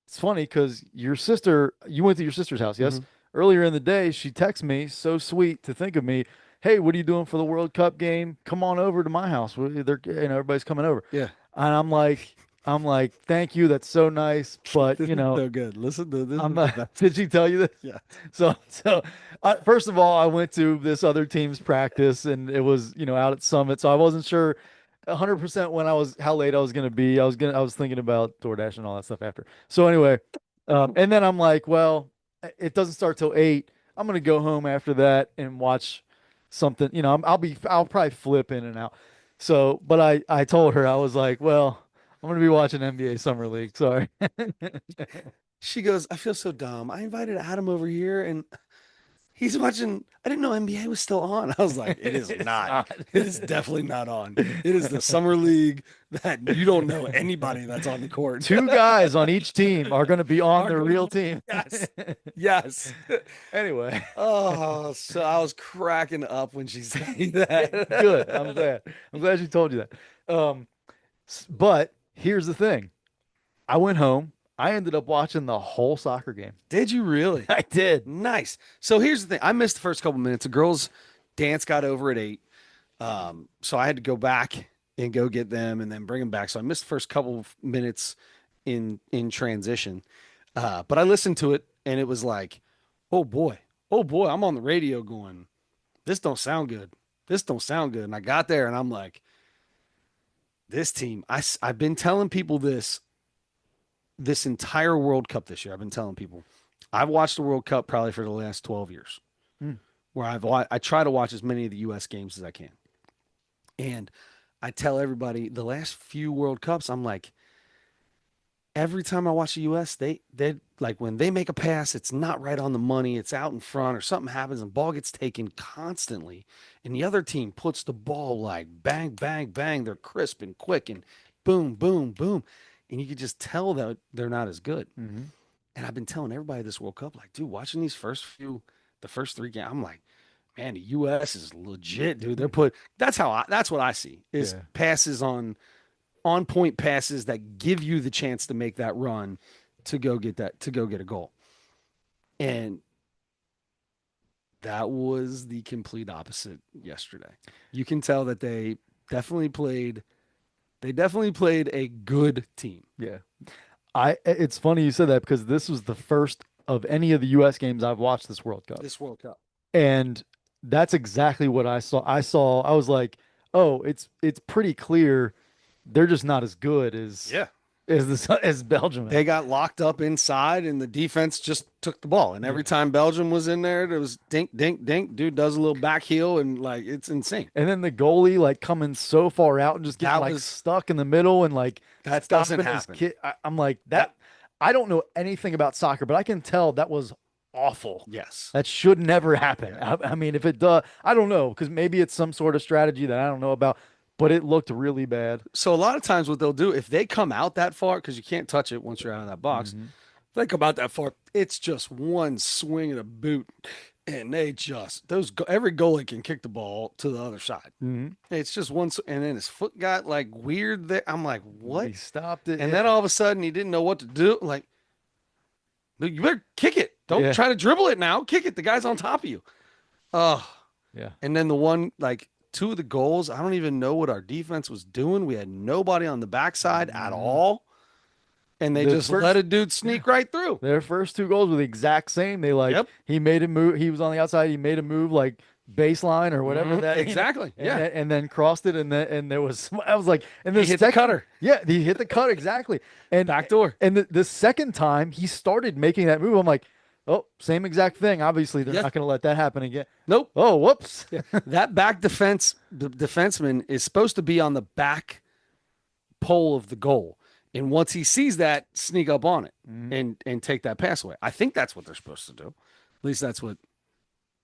It's funny because your sister, you went to your sister's house, yes? Hmm. Earlier in the day, she texted me, so sweet to think of me. Hey, what are you doing for the World Cup game? Come on over to my house. Everybody's coming over. Yeah. And I'm like, thank you. That's so nice. But This is so good. Listen to this I'm is the not, best. did she tell you this? Yeah. So first of all, I went to this other team's practice and it was, out at Summit. So I wasn't sure 100% how late I was going to be. I was thinking about DoorDash and all that stuff after. So anyway, and then I'm like, well, it doesn't start till 8. I'm going to go home after that and watch something, I'll probably flip in and out. So, but I told her, I was like, well, I'm going to be watching NBA Summer League. Sorry. She goes, I feel so dumb. I invited Adam over here and he's watching. I didn't know NBA was still on. I was like, it is It's not. not. It is definitely not on. It is the summer league that you don't know anybody that's on the court. Two guys on each team are going to be on Are their going real to, team. yes, yes. Anyway, Oh, so I was cracking up when she said good. I'm that. glad. I'm glad she told you that. But here's the thing. I went home. I ended up watching the whole soccer game. Did you really? I did. Nice. So here's the thing. I missed the first couple minutes. The girls' dance got over at 8. So I had to go back and go get them and then bring them back. So I missed the first couple of minutes in transition. But I listened to it and it was like, oh boy, I'm on the radio going, this don't sound good. This don't sound good. And I got there and I'm like, this team. I've been telling people this entire World Cup this year. I've been telling people I've watched the World Cup probably for the last 12 years, Hmm. where I try to watch as many of the U.S. games as I can. And I tell everybody the last few World Cups, I'm like, every time I watch the U.S., they like when they make a pass, it's not right on the money, it's out in front, or something happens and ball gets taken constantly, and the other team puts the ball like bang, bang, bang. They're crisp and quick, and boom, boom, boom. And you could just tell that they're not as good. Hmm. And I've been telling everybody this World Cup, like, dude, watching the first three games, I'm like, man, the U.S. is legit, dude. That's what I see is Yeah. passes on point passes that give you the chance to make that run to go get a goal. And that was the complete opposite yesterday. You can tell that they definitely played a good team Yeah. It's funny you said that because this was the first of any of the US games I've watched this World Cup. this World Cup. And that's exactly what I saw. I was like, "Oh, it's pretty clear they're just not as good Yeah. as Belgium is." They got locked up inside and the defense just took the ball. And every Yeah. time Belgium was in there, there was dink, dink, dink. Dude does a little back heel and like it's insane. And then the goalie like coming so far out and just getting That like was stuck in the middle and like that doesn't stopping his happen. kid. I'm like That that. I don't know anything about soccer, but I can tell that was awful. yes. That should never happen. Yeah. I mean, if it does, I don't know because maybe it's some sort of strategy that I don't know about, but it looked really bad. So a lot of times what they'll do if they come out that far, because you can't touch it once you're out of that box, Hmm. if they come out that far, it's just one swing and a boot. And they just every goalie can kick the ball to the other side. Hmm. It's just one, and then his foot got like weird there. I'm like, what? He stopped it. And Yeah. then all of a sudden he didn't know what to do. Like, you better kick it. Don't Yeah. try to dribble it now. Kick it. The guy's on top of you. Oh, Yeah. and then the one like two of the goals, I don't even know what our defense was doing. We had nobody on the backside at Hmm. all, and they The just let first, a dude yeah, sneak right through. their first two goals were the exact same. They like Yep. he made a move. He was on the outside. He made a move like baseline or whatever that Exactly. Yeah. and then crossed it and there was I was like and the He hit the second cutter. yeah he hit the cut exactly Back door. and the second time he started making that move. I'm like, oh, same exact thing. Obviously they're Yeah. not going to let that happen again. Nope. Oh, whoops. Yeah. That back the defenseman is supposed to be on the back pole of the goal. And once he sees that, sneak up on it Hmm. and take that pass away. I think that's what they're supposed to do. At least that's what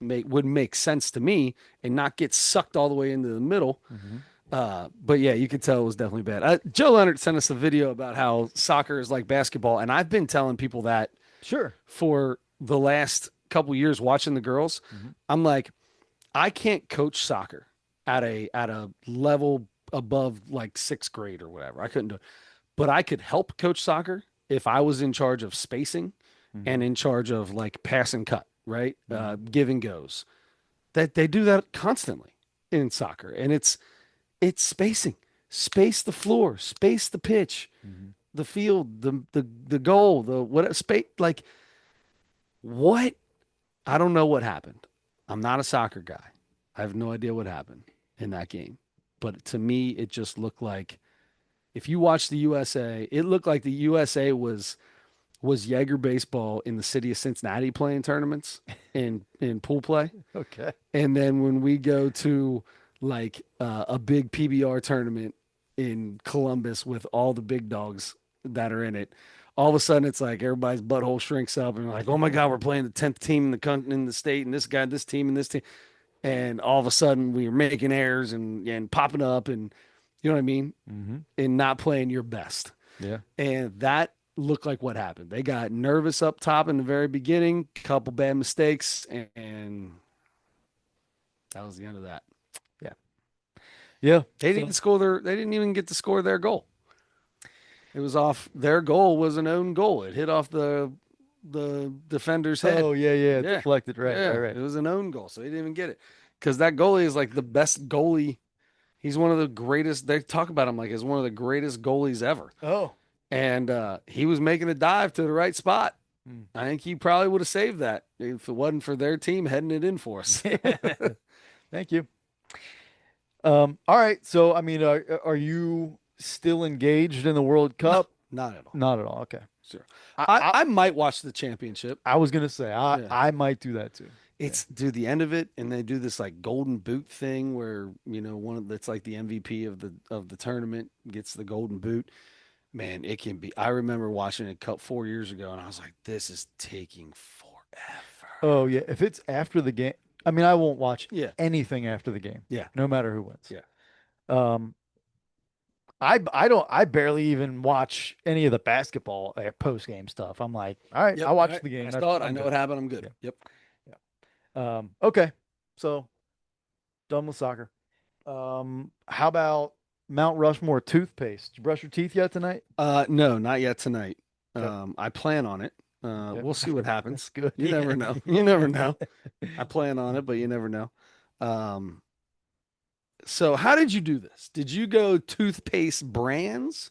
would make sense to me and not get sucked all the way into the middle. Hmm. But yeah, you could tell it was definitely bad. Joe Leonard sent us a video about how soccer is like basketball, and I've been telling people that Sure. for the last couple years watching the girls. Hmm. I'm like, I can't coach soccer at a level above like sixth grade or whatever. I couldn't do it, but I could help coach soccer if I was in charge of spacing Hmm. and in charge of like pass and cut, right? Hmm. Give and goes. That they do that constantly in soccer, and it's spacing, space the floor, space the pitch, Hmm. the field, the goal, the what space like what I don't know what happened. I'm not a soccer guy. I have no idea what happened in that game. But to me, it just looked like if you watch the USA, it looked like the USA was Jaeger baseball in the city of Cincinnati playing tournaments in pool play. Okay. And then when we go to like a big PBR tournament in Columbus with all the big dogs that are in it, all of a sudden it's like everybody's butthole shrinks up and like, oh my God, we're playing the 10th team in the in the state, and this guy, this team, and this team, and all of a sudden we are making errors and popping up, and you know what I mean, Hmm. and not playing your best, Yeah. and that looked like what happened. They got nervous up top in the very beginning, couple bad mistakes, and that was the end of that. Yeah. Yeah. So, They didn't even get to score their goal. It was off their goal was an own goal. It hit off the defender's head. oh yeah, yeah, Yeah. deflected. Right, right, Yeah. right. It was an own goal. So they didn't even get it. Because that goalie is like the best goalie. He's one of the greatest. They talk about him like as one of the greatest goalies ever. Oh. And he was making a dive to the right spot. Hmm. I think he probably would have saved that if it wasn't for their team heading it in for us. Thank you. All right. So, I mean, are you still engaged in the World No, Cup? not at all. Not at all. Okay. Sure. I, I, I might watch the championship. I was gonna say Yeah. I might do that too. Yeah. It's do the end of it, and they do this like golden boot thing where one of that's like the MVP of the tournament gets the golden boot. Man, it can be. I remember watching it 4 years ago, and I was like, "This is taking forever." Oh yeah. If it's after the game, I mean, I won't watch Yeah, anything after the game, yeah, no matter who wins. yeah. Um, I barely even watch any of the basketball post game stuff. I'm like, all right, I Yep. All watched right. the I game. saw it. I I'm know good. what happened. I'm good. Yeah. Yep. Yeah. Okay. So done with soccer. How about Mount Rushmore toothpaste? Did you brush your teeth yet tonight? No, not yet tonight. Okay. I plan on it. Okay. We'll see what That's happens. good. You never Yeah. know. You never know. I plan on it, but you never know. Um, so how did you do this? Did you go toothpaste brands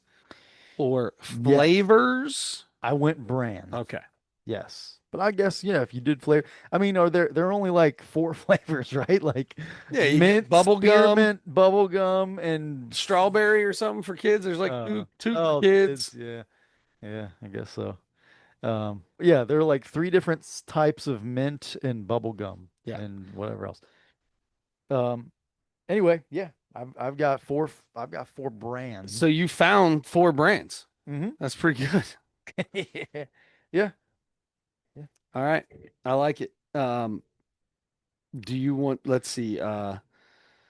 or Yes. flavors? I went brand. Okay. Yes. But I guess, yeah, if you did flavor, I mean, are there are only like four flavors, right? Like Yeah, you get mint, bubble gum, spearmint, bubble gum, and strawberry or something for kids. There's like two for oh, kids. kids, yeah. Yeah, I guess so. Yeah, there are like three different types of mint and bubble gum Yeah. and whatever else. Um, anyway, yeah, I've got four So brands. you found four brands. Hmm. That's pretty good. Yeah, yeah, yeah. All right. I like it. Do you want, let's see,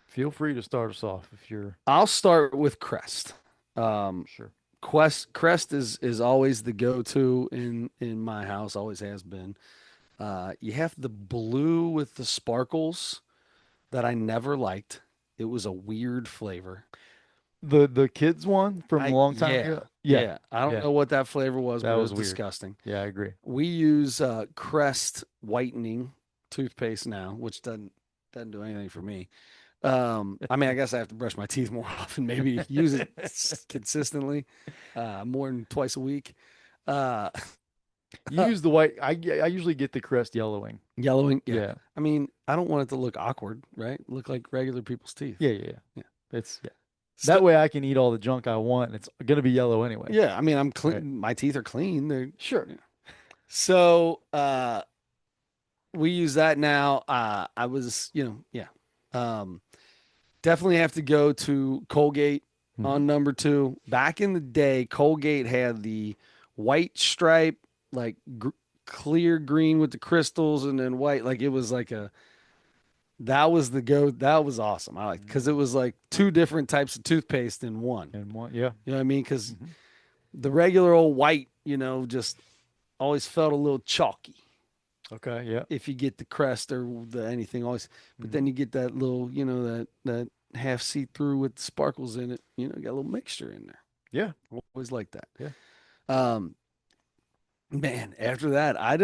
Feel free to start us off if you're I'll start with Crest. Um, sure. Crest is always the go-to in my house, always has been. You have the blue with the sparkles that I never liked. It was a weird flavor. The kids one from a I long time yeah, ago. Yeah, yeah. I don't yeah, know what that flavor was, that but it was was weird. disgusting. Yeah, I agree. We use Crest whitening toothpaste now, which doesn't do anything for me. I mean, I guess I have to brush my teeth more often, maybe use it consistently, more than twice a week. Uh, You use the white. I usually get the crest yellowing. Yellowing, yeah. Yeah, I mean, I don't want it to look awkward, right? Look like regular people's teeth. yeah, yeah, yeah. Yeah. It's yeah. So, That way I can eat all the junk I want, and it's gonna be yellow anyway. yeah, I mean, I'm Right. clean. My teeth are clean. They're Sure. yeah. So, we use that now. I was, yeah. Um, Definitely have to go to Colgate Hmm. on number two. Back in the day, Colgate had the white stripe, like clear green with the crystals, and then white. Like it was like a that was the go. That was awesome. I like because it was like two different types of toothpaste in one. And one, yeah. You know what I mean? Because Hmm. the regular old white, just always felt a little chalky Okay. Yeah. if you get the crest or the anything always. But Hmm. then you get that little, that half see through with sparkles in it. Got a little mixture in there. Yeah. Always like that. Yeah. Um, Man, after that, I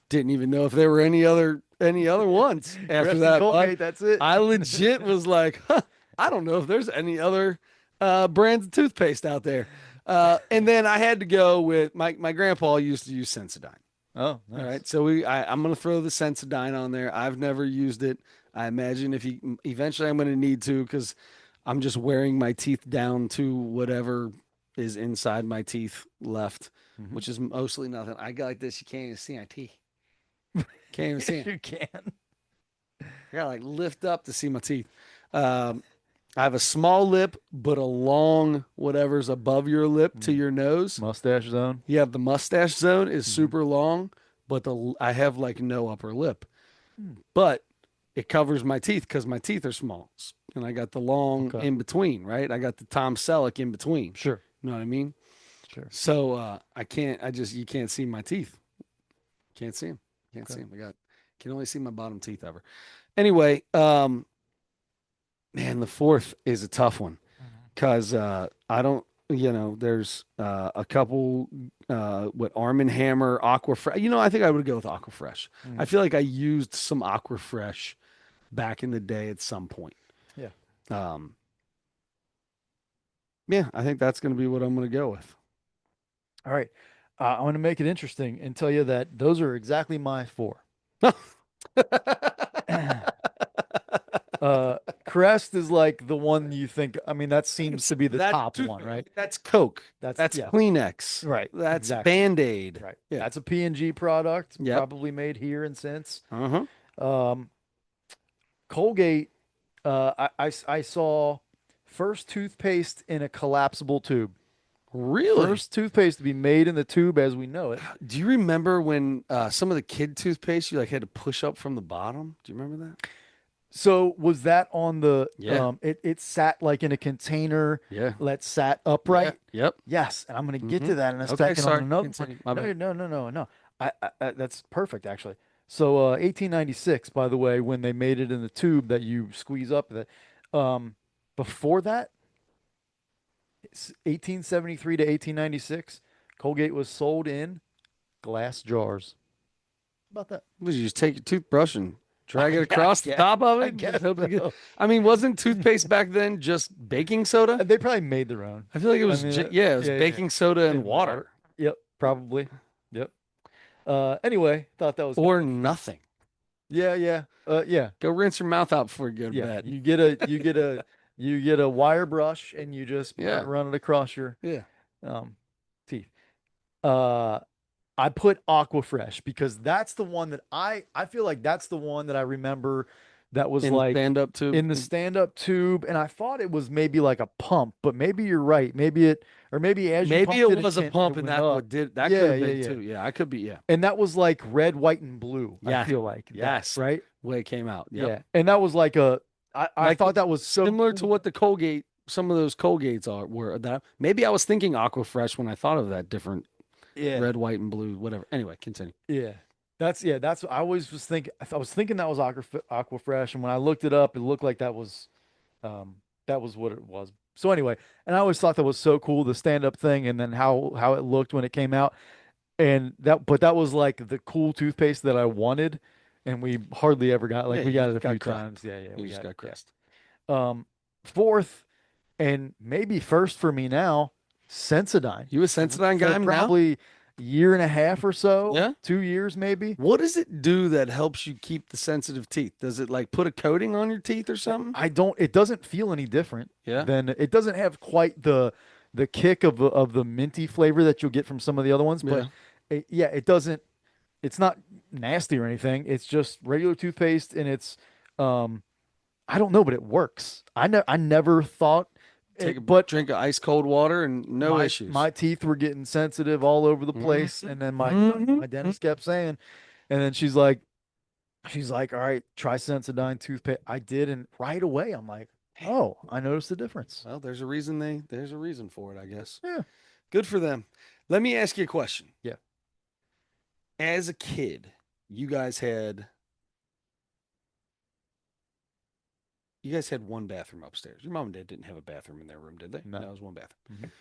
didn't even know if there were any other ones after Crest and that, bud. Colgate. That's it. I legit was like, huh, I don't know if there's any other brands of toothpaste out there. And then I had to go with my grandpa used to use Sensodyne. Oh, All nice. right, so I'm gonna throw the Sensodyne on there. I've never used it. I imagine if you eventually I'm gonna need to because I'm just wearing my teeth down to whatever is inside my teeth left, Hmm. which is mostly nothing. I got like this. You can't even see my teeth. Can't even see Yes, it. you can. I gotta like lift up to see my teeth. Um, I have a small lip, but a long whatever's above your lip to Mm. your nose. Mustache zone. You have the mustache zone is Hmm. super long, but I have like no upper lip, Hmm. but it covers my teeth because my teeth are small, and I got the long Okay. in between. Right, I got the Tom Selleck in between. Sure. You know what I mean? Sure. So I can't. You can't see my teeth. Can't see them. Can't see Okay. them. Can only see my bottom teeth ever. Anyway, man, the fourth is a tough one Mhm. because I don't. There's a couple with Arm& and Hammer, Aquafresh. I think I would go with Aquafresh. I Mhm. feel like I used some Aquafresh back in the day at some point. Yeah. Um, yeah, I think that's going to be what I'm going to go with. All right. I'm going to make it interesting and tell you that those are exactly my four. Uh, Crest is like the one you think. I mean, that seems to be the That's top one, toothpaste. right? That's Coke. That's That's yeah, Kleenex. right. That's Exactly. Band-Aid. Right. Yeah. That's a P&G product, Yep. probably made here and since. Uh-huh. Um, Colgate. I saw first toothpaste in a collapsible tube. Really? First toothpaste to be made in the tube as we know it. Do you remember when some of the kid toothpaste you like had to push up from the bottom? Do you remember that? So was that on the Yeah. it sat like in a container Yeah. that sat Yeah. upright? Yep. Yes, and I'm gonna get Hmm. to that in a Okay. second on Sorry. another one. Continue. My No, bad. no, no, no, no. That's perfect actually. So 1896, by the way, when they made it in the tube that you squeeze up that um before that, it's 1873 to 1896, Colgate was sold in glass jars. How about that? Would you just take your toothbrush and drag it across the top of I it and just guess hope you get? so. I mean, wasn't toothpaste back then just baking soda? They probably made their own. I feel like it I was, mean, yeah, it was yeah, yeah. baking soda and And water. water Yep, probably. Yep. Anyway, thought that was kind or of interesting. nothing. Yeah, yeah. Yeah. Go rinse your mouth out before you go to Yeah. bed. You get a wire brush and you just Yeah. run it across your Yeah. um teeth. Uh I put Aquafresh because that's the one that I feel like that's the one that I remember that was In like stand up tube. in the stand-up tube, and I thought it was maybe like a pump, but maybe you're right. Maybe it or maybe as you Maybe pumped it it, was a it pump and went that up. what did that could Yeah, have yeah, been yeah. too. Yeah, I could be. Yeah. And that was like red, white, and blue. I Yeah. feel like that, Yes. right? Way it came out. Yep. Yeah. And that was like I Like thought that was so similar to cool. what the Colgate, some of those Colgates are were that maybe I was thinking Aquafresh when I thought of that different Yeah. red, white, and blue, whatever. Anyway, continue. Yeah. That's I always was thinking I was thinking that was Aquafresh, and when I looked it up, it looked like um that was what it was. So anyway, and I always thought that was so cool, the stand-up thing, and then how it looked when it came out. And that was like the cool toothpaste that I wanted, and we hardly ever got Yeah, like we you got it just a few got crust. times. Yeah, yeah, You we just got got yeah. crust. Fourth, and maybe first for me now, Sensodyne. You a Sensodyne For guy now? probably a year and a half or so, Yeah. 2 years maybe. What does it do that helps you keep the sensitive teeth? Does it like put a coating on your teeth or something? I don't. It doesn't feel any different Yeah. than it doesn't have quite the kick of the minty flavor that you'll get from some of the other ones, but Yeah. yeah, it doesn't. It's not nasty or anything. It's just regular toothpaste, and it's um I don't know, but it works. I never thought Take it, a but drink of ice cold water and no issues. my teeth were getting sensitive all over the place, Hmm. and then my Hmm. dentist kept saying, and then she's like, all right, try Sensodyne toothpaste. I did, and right away I'm like, oh, I noticed the difference. Well, there's a reason for it, I guess. Yeah, Good for them. Let me ask you a question. yeah, As a kid, you guys had you guys had one bathroom upstairs. Your mom and dad didn't have a bathroom in their room, did they? no, No, it was one bathroom. mhm.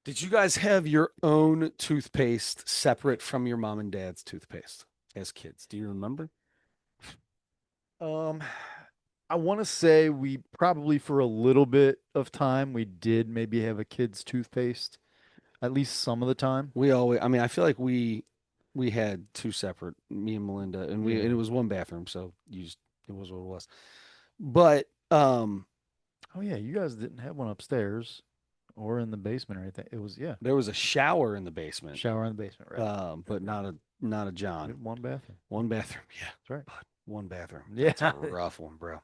Did you guys have your own toothpaste separate from your mom and dad's toothpaste as kids? Do you remember? Um, I want to say we probably for a little bit of time we did maybe have a kid's toothpaste at least some of the time. We always, I mean, I feel like we had two separate, me and Melinda, and Yeah. it was one bathroom, so it was what it was. But Oh yeah, you guys didn't have one upstairs or in the basement or anything. It was yeah, there was a shower in the basement, shower in the basement, right? but not a We John. had one bathroom. One bathroom, yeah, That's right. but one bathroom. That's a Yeah. rough one, bro.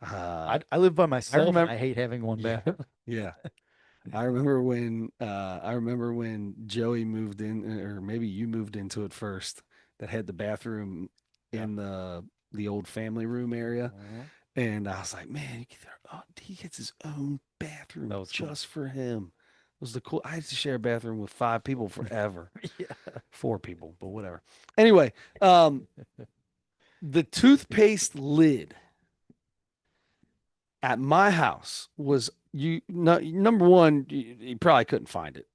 I live by I myself and remember, I hate having one yeah, bathroom. yeah. I remember when Joey moved in, or maybe you moved into it first. That had the bathroom Yeah. in the old family room area, Mhm. and I was like, man, he gets his own That bathroom was cool. just for him. It was the cool. I used to share a bathroom with five people forever, Yeah. four people, but whatever. Anyway, um, the toothpaste lid at my house was you no, number one, you probably couldn't find it.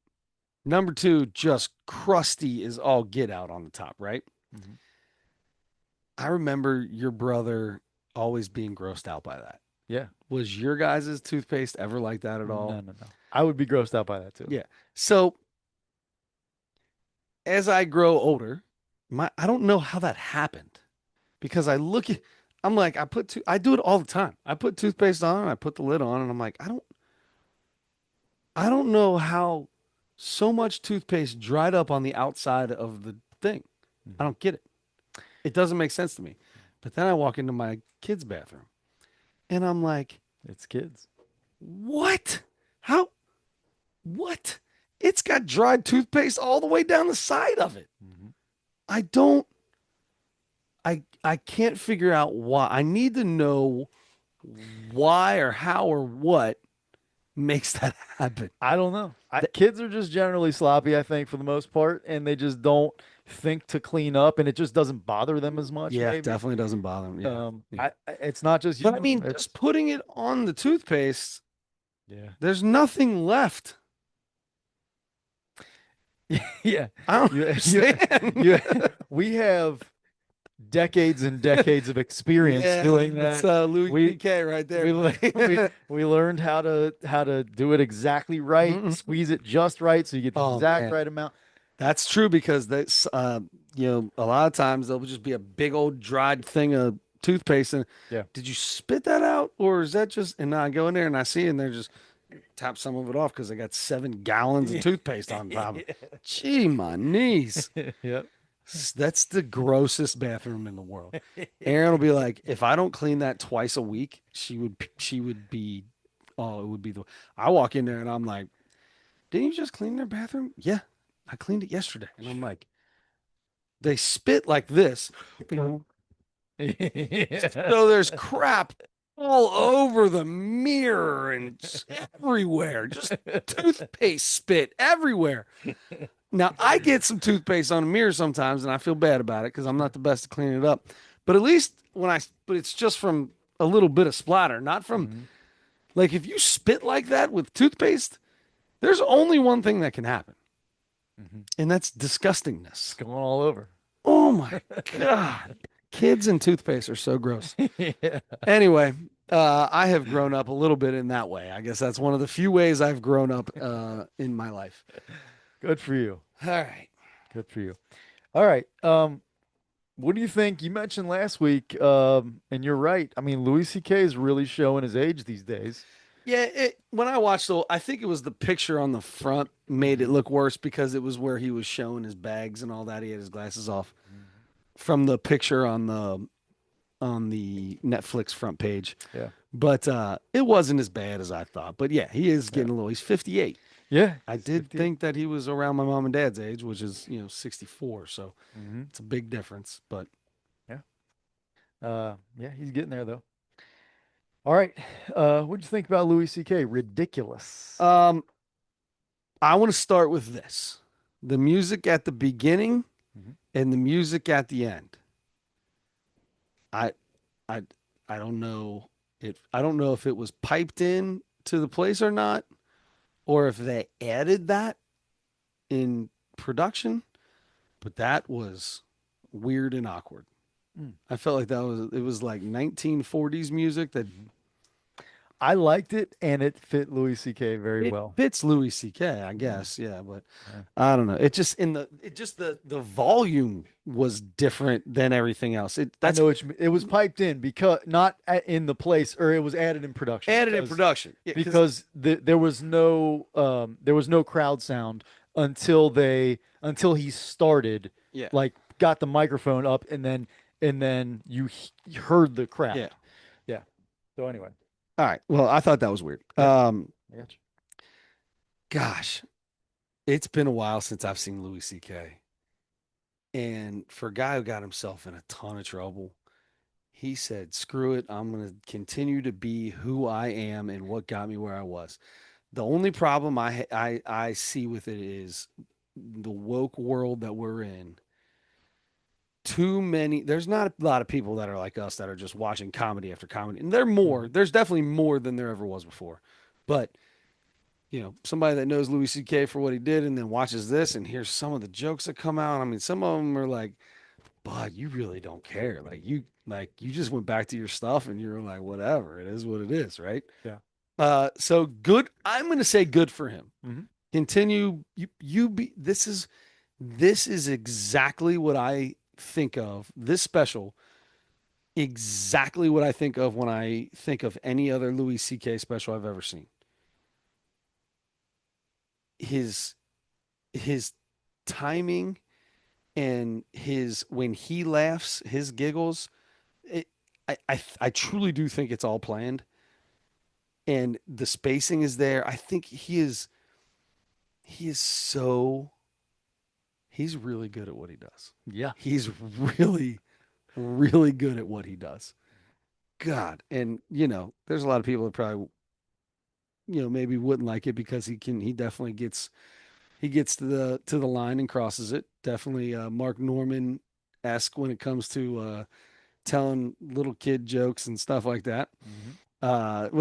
Number two, just crusty as all get out on the top, right? Mhm. I remember your brother always being grossed out by that. Yeah. Was your guys' toothpaste ever like that at all? No, no, no. I would be grossed out by that too. Yeah. So as I grow older, I don't know how that happened because I'm like, I do it all the time. I put toothpaste on, I put the lid on, and I'm like, I don't know how so much toothpaste dried up on the outside of the thing. I Mhm. don't get it. It doesn't make sense to me. But then I walk into my kid's bathroom and I'm like, It's kids. what? How? What? It's got dried toothpaste all the way down the side of it. Mhm. I don't, I can't figure out why. I need to know why or how or what makes that happen. I don't know. That, Kids are just generally sloppy, I think, for the most part, and they just don't think to clean up, and it just doesn't bother them as much, yeah, maybe. definitely doesn't bother me. Yeah. Yeah. It's not just But I you. mean, just It's putting it on the toothpaste, yeah, there's nothing left. yeah. I don't You, you, understand. you. We have decades and decades of experience Yeah, doing that's that. Louis We C.K. right there, we le- we buddy. we learned how to do it exactly right, Mhm. squeeze it just right so you get the Oh exact man, right amount. that's true because that's a lot of times there'll just be a big old dried thing of toothpaste and Yeah. did you spit that out or is that just and I go in there and I see it and they're just tap some of it off because I got 7 gallons of toothpaste on top of it. Gee, my knees. Yep. That's the grossest bathroom in the world. Erin will be like, if I don't clean that twice a week, she would be, oh, it would be the. I walk in there and I'm like, didn't you just clean their bathroom? Yeah, I cleaned it yesterday. And I'm like, they spit like this, Yeah. so there's crap all over the mirror and everywhere, just toothpaste spit everywhere. Now I get some toothpaste on the mirror sometimes, and I feel bad about it because I'm not the best at cleaning it up. But at least but it's just from a little bit of splatter, not from Mhm. like if you spit like that with toothpaste, there's only one thing that can happen, Mhm. and that's It's disgustingness. going all over. Oh my God. Kids and toothpaste are so gross. Yeah. Anyway, I have grown up a little bit in that way. I guess that's one of the few ways I've grown up in my life. Good for you. All right. Good for you. All right. What do you think? You mentioned last week, and you're right. I mean, Louis C.K. is really showing his age these days. Yeah, when I watched the, I think it was the picture on the front made it Mhm. look worse because it was where he was showing his bags and all that. He had his glasses off Mhm. from the picture on the Netflix front page. Yeah. But it wasn't as bad as I thought. But yeah, he is Yeah. getting a little. He's 58. Yeah. I He's did 58. think that he was around my mom and dad's age, which is, 64. So Hmm. it's a big difference. But Yeah. Yeah, he's getting there though. All right. What'd you think about Louis C.K.? Ridiculous. um, I want to start with this: the music at the beginning Mhm. and the music at the end. I, I, I don't know I don't know if it was piped in to the place or not, or if they added that in production. But that was weird and awkward. Mm. I felt like it was like 1940s music that Mhm. I liked it, and it fit Louis C.K. very it well. fits Louis C.K. I Yeah. guess, yeah, but Yeah. I don't know. It just the volume was different than everything else. I That's know it was piped in because not in the place, or it was added in production added in production. Yeah, because because there was no crowd sound until he started, yeah, like got the microphone up, and then you heard the yeah. crowd. Yeah. So anyway, All right. Well, I thought that was weird. yeah, I got Gosh, it's been a while since I've seen Louis C.K. And for a guy who got himself in a ton of trouble, he said, "Screw it. I'm going to continue to be who I am and what got me where I was." The only problem I see with it is the woke world that we're in. Too many. There's not a lot of people that are like us that are just watching comedy after comedy, and you. There's definitely more than there ever was before. But somebody that knows Louis C.K. for what he did and then watches this and hears some of the jokes that come out. I mean, some of them are like, "But you really don't care. Like you just went back to your stuff and you're like, whatever. It is what it is, right?" Yeah. So good. I'm going to say good for him. Hmm. Continue. You be. This is exactly what I think of. This special, exactly what I think of when I think of any other Louis C.K. special I've ever seen. His his timing and his when he laughs, his giggles. It, I truly do think it's all planned, and the spacing is there. I think he is so he's really good at what he does. Yeah. He's really really good at what he does. God, and there's a lot of people that probably maybe wouldn't like it because he definitely gets to the line and crosses it. Definitely Mark Norman esque when it comes to telling little kid jokes and stuff like that. Hmm.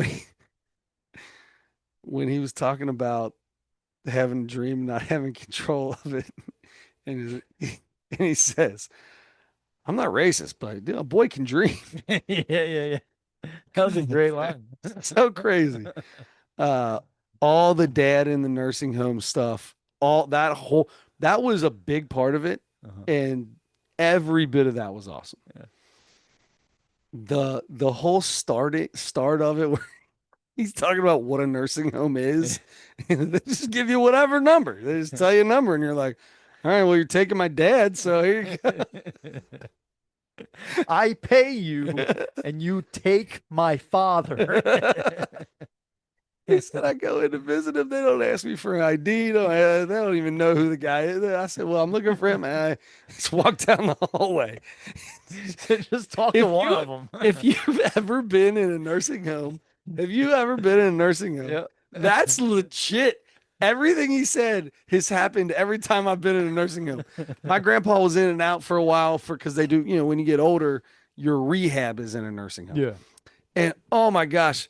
When he was talking about having a dream, not having control of it, and he says, "I'm not racist, but a boy can dream." Yeah, yeah, yeah. That was a great line. So crazy. Uh, all the dad in the nursing home stuff, all that was a big part of it, Uh-huh. and every bit of that was awesome. Yeah. The whole start of it, where he's talking about what a nursing home is, and they just give you whatever number. They just tell you a number, and you're like, "All right, well, you're taking my dad, so here you I pay you and you take my father. go." He said, I go in to visit him. They don't ask me for an ID. They don't even know who the guy is. I said, well, I'm looking for him. And I just walked down the hallway. Just talk to If one you of them. if you've ever been in a nursing home, if you ever been in a nursing home, Yeah. that's legit. Everything he said has happened every time I've been in a nursing home. My grandpa was in and out for a while because they do, when you get older, your rehab is in a nursing home. Yeah. And oh my gosh,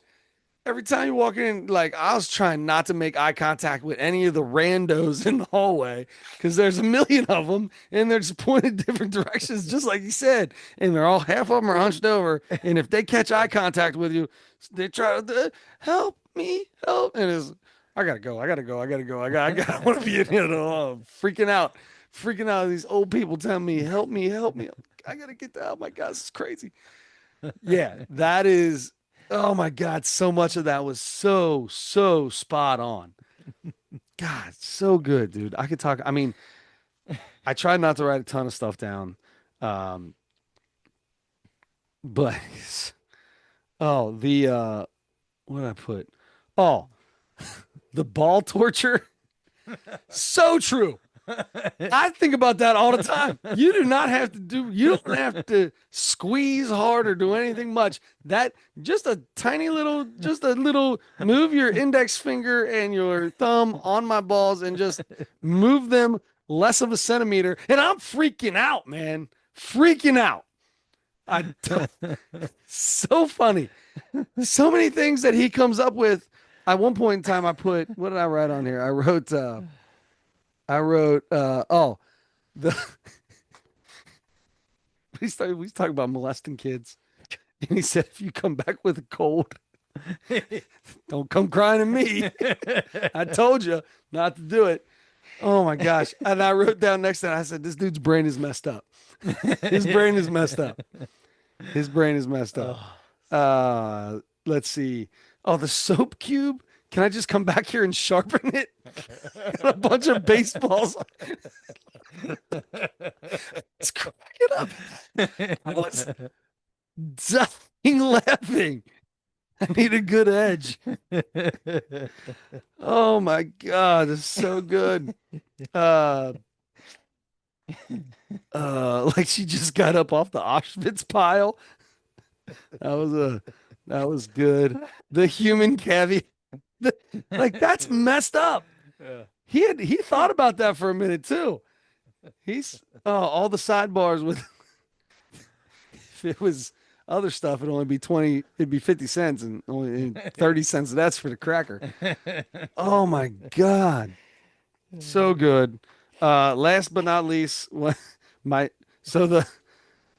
every time you walk in, like I was trying not to make eye contact with any of the randos in the hallway because there's a million of them and they're just pointed different directions, just like you said. And they're all half of them are hunched over. And if they catch eye contact with you, they try to help me, help. And it's, I gotta go, I gotta go, I gotta go, I gotta want to be in here, freaking out. These old people telling me, help me, help me. I gotta get that. Oh my God, this is crazy. Yeah, that is. Oh my God, so much of that was so spot on. God, so good, dude. I could talk. I mean, I tried not to write a ton of stuff down, um, but oh, the what did I put? Oh, the ball torture. So true. I think about that all the time. You don't have to squeeze hard or do anything much. That just a little move your index finger and your thumb on my balls and just move them less of a centimeter. And I'm freaking out, man. Freaking out. I don't, so funny. So many things that he comes up with. At one point in time, I put, what did I write on here? I wrote, the we talking about molesting kids. And he said, if you come back with a cold, don't come crying to me. I told you not to do it. Oh my gosh. And I wrote down next to that, I said, this dude's brain is messed up. His brain is messed up. His brain is messed up. Oh. Let's see. Oh, the soap cube. Can I just come back here and sharpen it? Got a bunch of baseballs. It's cracking up. I was dying laughing. I need a good edge. Oh my God, it's so good. Uh like she just got up off the Auschwitz pile. That was good. The human caviar. Like that's messed up. Yeah. He thought about that for a minute too. He's all the sidebars with if it was other stuff, it'd only be 20, it'd be 50 cents and only 30 cents. That's for the cracker. Oh my God. So good. Last but not least, my so the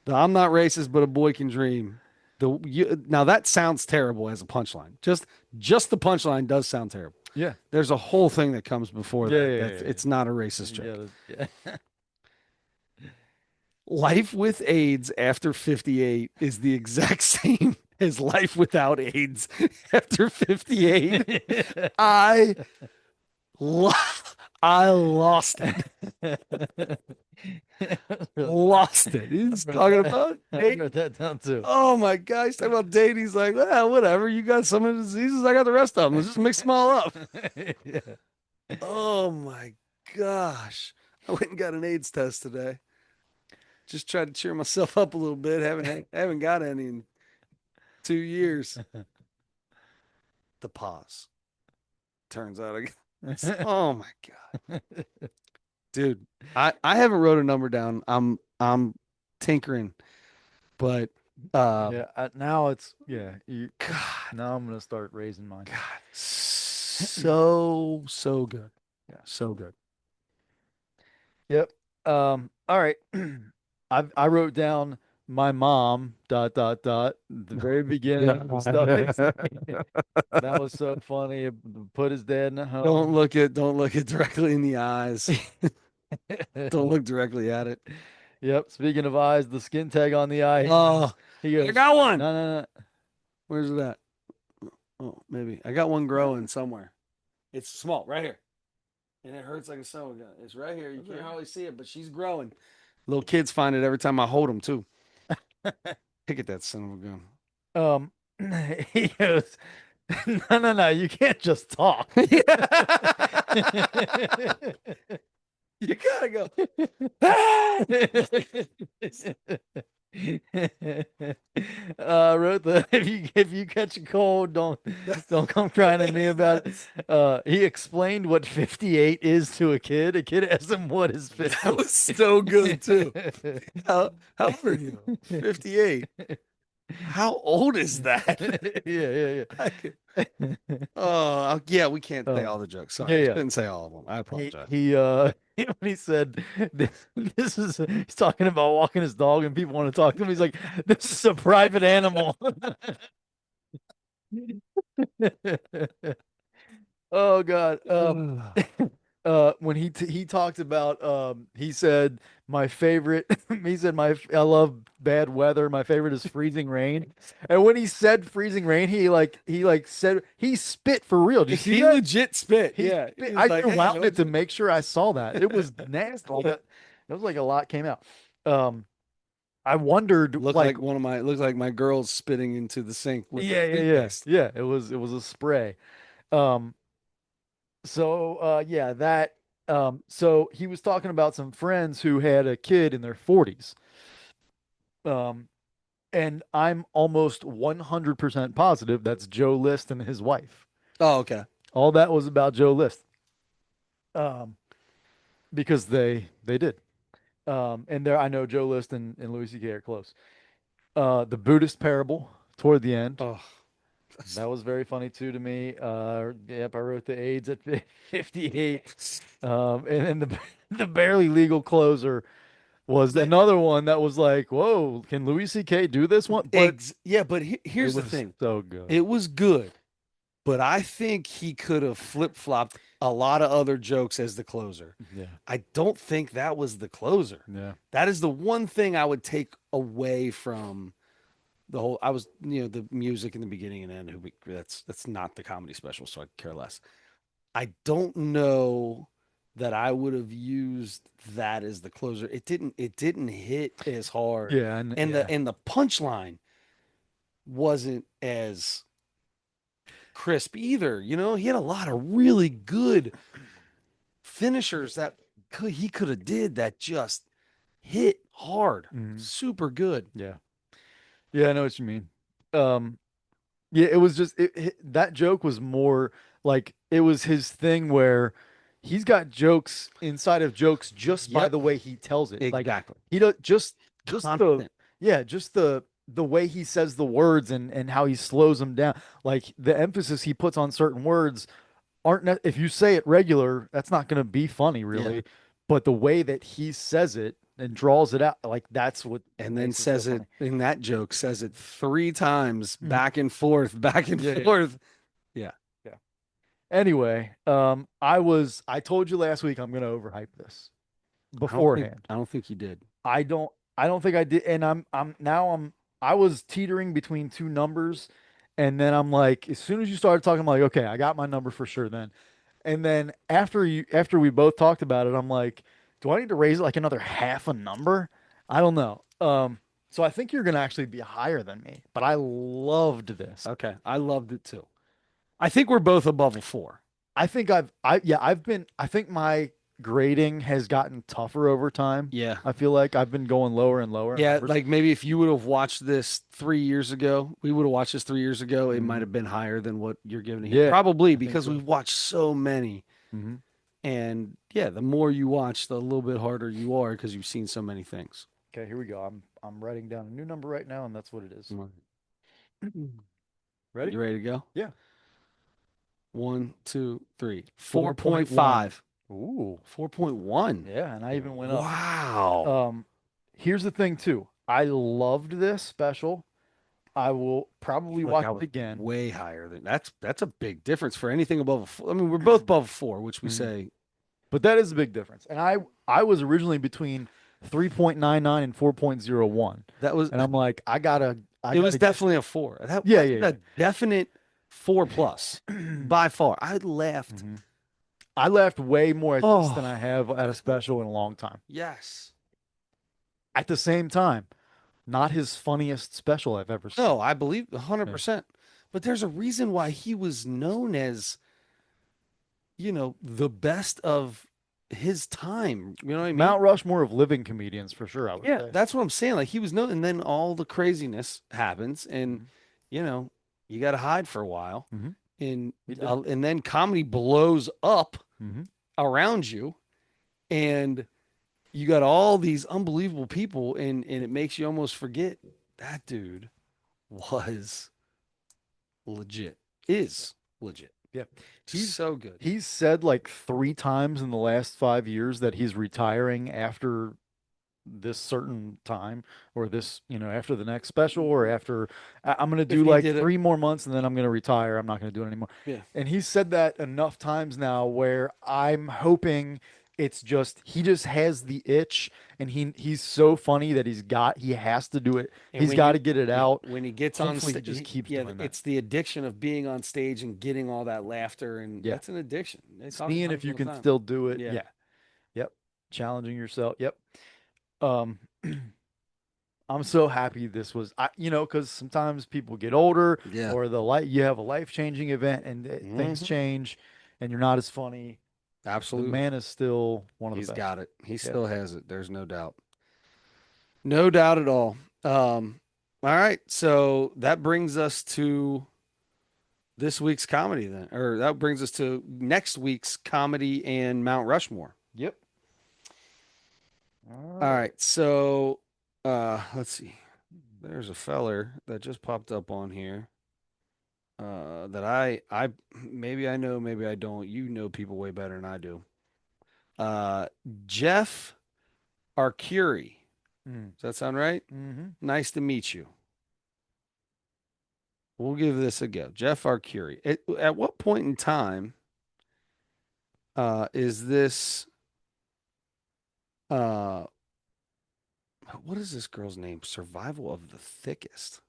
I'm not racist, but a boy can dream. Now that sounds terrible as a punchline. Just the punchline does sound terrible. Yeah. There's a whole thing that comes before Yeah, that. yeah, That's yeah, it's not a racist joke. yeah. Yeah. Life with AIDS after 58 is the exact same as life without AIDS after 58. I lo- I lost it. Lost it. He's talking about I date. wrote that down too. Oh my God. He's talking about date. He's like, well, whatever. You got some of the diseases. I got the rest of them. Let's just mix them all up. Yeah. Oh my gosh. I went and got an AIDS test today. just tried to cheer myself up a little bit. Haven't got any in 2 years. The pause. Turns out I got, oh my God. Dude, I haven't wrote a number down. I'm tinkering, but uh Yeah, now it's yeah. God, Now I'm gonna start raising mine. God, so good. Yeah. So good. Yep. All right. I wrote down my mom dot dot dot the very beginning stuff that he God. said. That was so funny. Put his dad in a home. Don't look it directly in the eyes. Don't look directly at it. Yep. Speaking of eyes, the skin tag on the eye. Oh, He I goes, got one. no, no, no. Where's it at? Oh, maybe. I got one growing somewhere. It's small, right here. And it hurts like a sewing gun. It's right here. You That's can't all hardly see it, but she's growing. Little kids find it every time I hold them too. right. Pick at that son of a gun. Um, he goes, no, no, no. You can't just talk. You gotta go. Ah! Wrote the if you catch a cold, don't come crying to me about it. He explained what 58 is to a kid. A kid asked him what is That 50. was so good too. How old are you? 58. How old is that? Yeah, I could, yeah, yeah, we can't say um, all the jokes. yeah, Sorry, I yeah. shouldn't say all of them. I He apologize. he uh when he said this is he's talking about walking his dog and people want to talk to him. He's like, this is a private animal. Oh God. When he talked about he said my favorite he said I love bad weather. My favorite is freezing rain. And when he said freezing rain, he said he spit for real. Did you see He that? legit spit. He Yeah. spit. He was I like, hey, rewound no. it to make sure I saw that. It was nasty. Like it was like a lot came out. Um, I wondered like Looks like my girl's spitting into the sink with the yeah, yeah, yeah. toothpaste. Yeah, it was a spray. Um, yeah, that so he was talking about some friends who had a kid in their 40s. Um, and I'm almost 100% positive that's Joe List and his wife. Oh, okay. All that was about Joe List. Um, because they did. And there I know Joe List and Louis C.K. are close. The Buddhist parable toward the end. Oh, That was very funny too to me. Yep, I wrote the AIDS at 58. And then the barely legal closer was the another one that was like, whoa, can Louis C.K. do this one? But eggs. Yeah, but it here's the was thing. so good. It was good, but I think he could have flip-flopped a lot of other jokes as the closer. Yeah, I don't think that was the closer. yeah, That is the one thing I would take away from the whole. I was, the music in the beginning and end. That's not the comedy special, so I care less. I don't know that I would have used that as the closer. It didn't hit as hard, yeah, and and the yeah. and the punchline wasn't as crisp either. He had a lot of really good finishers that he could have did that just hit hard, Mhm. super good. Yeah, yeah, I know what you mean. Um, Yeah, it was just that joke was more like it was his thing where he's got jokes inside of jokes just by Yep, the way he tells it. Like exactly. he does just the Constant. yeah, just the way he says the words and how he slows them down. Like the emphasis he puts on certain words if you say it regular, that's not going to be funny Yeah. really. But the way that he says it and draws it out, like that's what And then makes it so says it funny. in that joke, says it three times Mhm. back and forth, back and Yeah, yeah, forth. Yeah. yeah. Anyway, I told you last week I'm gonna overhype this beforehand. I don't think you did. I don't think I did, and I was teetering between two numbers, and then I'm like, as soon as you started talking, I'm like, okay, I got my number for sure then. And then after we both talked about it, I'm like, do I need to raise it like another half a number? I don't know. So I think you're gonna actually be higher than me, but I loved this. Okay. I loved it too. I think we're both above a four. I think I think my grading has gotten tougher over time. Yeah. I feel like I've been going lower and lower in Yeah, numbers. like maybe if you would have watched this 3 years ago, we would have watched this 3 years ago, it might Hmm. have been higher than what you're giving it here. Yeah, Probably I think because so. we've watched so many. Hmm. And yeah, the more you watch, the little bit harder you are because you've seen so many things. Okay, here we go. I'm writing down a new number right now, and that's what it is. Right. Ready? You ready to go? Yeah. One, two, three. 4.1. 4.5. Ooh. 4.1. Yeah, and I even went up. Wow. Um, Here's the thing too. I loved this special. I will I probably feel like watch I it was again. way higher than that's a big difference for anything above a four. I mean, we're both above 4, which we Mhm. say But that is a big difference. And I was originally between 3.99 and 4.01. that was And I'm like, I it was gotta get definitely a 4. That yeah, wasn't yeah, a definite 4 plus yeah. by far. I laughed. Mhm. I laughed way more at this than I Oh, have at a special in a long time. yes. At the same time, not his funniest special I've ever seen. No, I believe Yeah. 100%. But there's a reason why he was known as, the best of his time. You know what I mean? Mount Rushmore of living comedians for sure, I would Yeah, say. that's what I'm saying. Like he was known, and then all the craziness happens, and Hmm. you know, you got to hide for a while, Hmm. and He did. and then comedy blows up Hmm. around you, and you got all these unbelievable people, and it makes you almost forget that dude was legit, is legit, Yeah. He's so good. he's said like 3 times in the last 5 years that he's retiring after this certain time or this, after the next special or after I'm going to If do he like did it, 3 more months and then I'm going to retire. I'm not going to do it anymore. yeah. And he's said that enough times now where I'm hoping it's just he just has the itch and he's so funny that he has to do it. And He's when got you, to get it yeah, out. when he gets on Hopefully he stage, just keeps yeah, doing that. it's the addiction of being on stage and getting all that laughter, and Yeah. that's an addiction. They talk Seeing about if it you all the can time. still do it. Yeah. Yeah. Yep. Challenging yourself. Yep. Um I'm so happy this was, because sometimes people get older Yeah. or you have a life-changing event and things Hmm. change and you're not as funny. The Absolutely. man is still one of the He's best. got it. He Yeah. still has it. There's no doubt. No doubt at all. All right. So that brings us to this week's comedy then, or that brings us to next week's comedy and Mount Rushmore. Yep. All All right. right. So, let's see. There's a feller that just popped up on here. That I maybe I know, maybe I don't. You know people way better than I do. Uh, Jeff Arcuri. Mm. Does that sound right? Hmm. Nice to meet you. We'll give this a go. Jeff Arcuri. At what point in time is this uh what is this girl's name? Survival of the Thickest.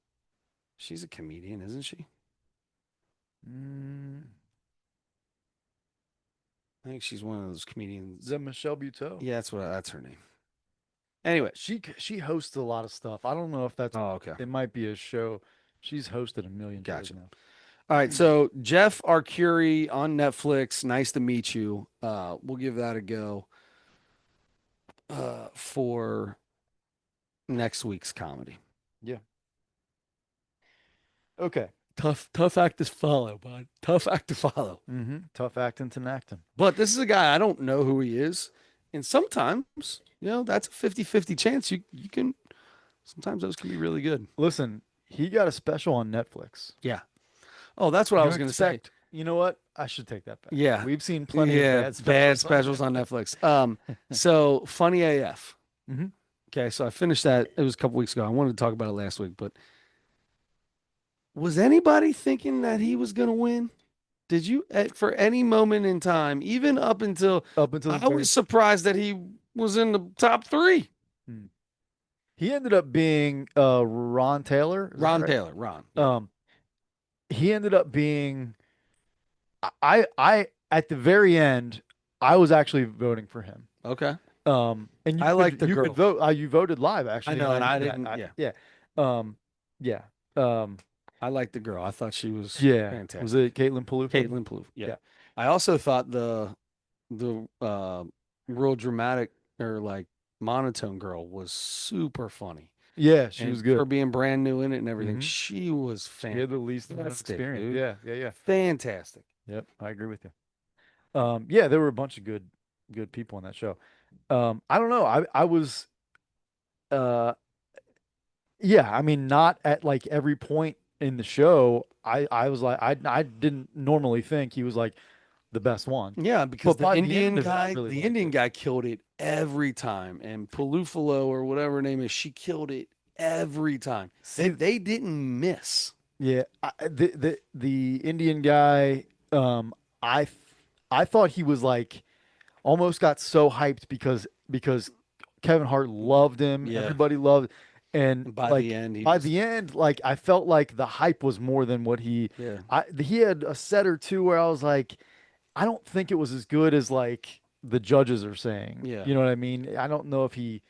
She's a comedian, isn't she? Mm. I think she's one of those Is comedians. that Michelle Buteau? Yeah, that's her name. Anyway. She hosts a lot of stuff. I don't know if that's Oh, okay. it might be a show. She's hosted a million shows Gotcha. now. All right, so Jeff Arcuri on Netflix. Nice to meet you. We'll give that a go for next week's comedy. Yeah. Okay. Tough act to follow, bud. Tough act to follow. Tough acting to acting. But this is a guy I don't know who he is, and sometimes that's a 50-50 chance. You can sometimes those can be really good. Listen, he got a special on Netflix. Yeah. Oh, that's what I You was gonna say. expect, you know what? I should take that back. Yeah. We've seen plenty of Yeah. bad Bad specials on specials on Netflix. Netflix. So funny AF. Hmm. Okay, so I finished that. It was a couple weeks ago. I wanted to talk about it last week, but was anybody thinking that he was going to win? Did you, for any moment in time, even up until Up until the I very, was surprised that he was in the top three? Hmm. He ended up being Ron Taylor. Is that Ron right? Taylor, Ron. Yeah. Um, he ended up being I at the very end, I was actually voting for him. Okay. And I like the you could girl. vote. You voted live I actually, and know, and I yeah, didn't. Yeah, yeah, um, yeah, um, I like the girl. I thought she was yeah. Was fantastic. it Caitlin Palooka? Caitlin Plouffe. Yeah. Yeah. I also thought the real dramatic or like monotone girl was super funny. Yeah, she And was for good. being brand new in it and everything, Hmm. she was She had the least amount of fantastic, experience. dude. Yeah, yeah, yeah. Fantastic. Yep, I agree with you. Yeah, there were a bunch of good people on that show. I don't know. I was uh yeah, I mean not at like every point in the show. I was like I didn't normally think he was like the best one. Yeah, because But by the end of it, I really The liked Indian it. guy killed it every time, and Palufalo or whatever her name is, she killed it every time. See, They didn't miss. yeah, the Indian guy, I th- I thought he was like almost got so hyped because Kevin Hart loved him, Yeah, everybody loved, and and by the like end, he by was the end, like I felt like the hype was more than what yeah, he had a set or two where I was like, I don't think it was as good as like the judges are saying. yeah. You know what I mean? I don't know if he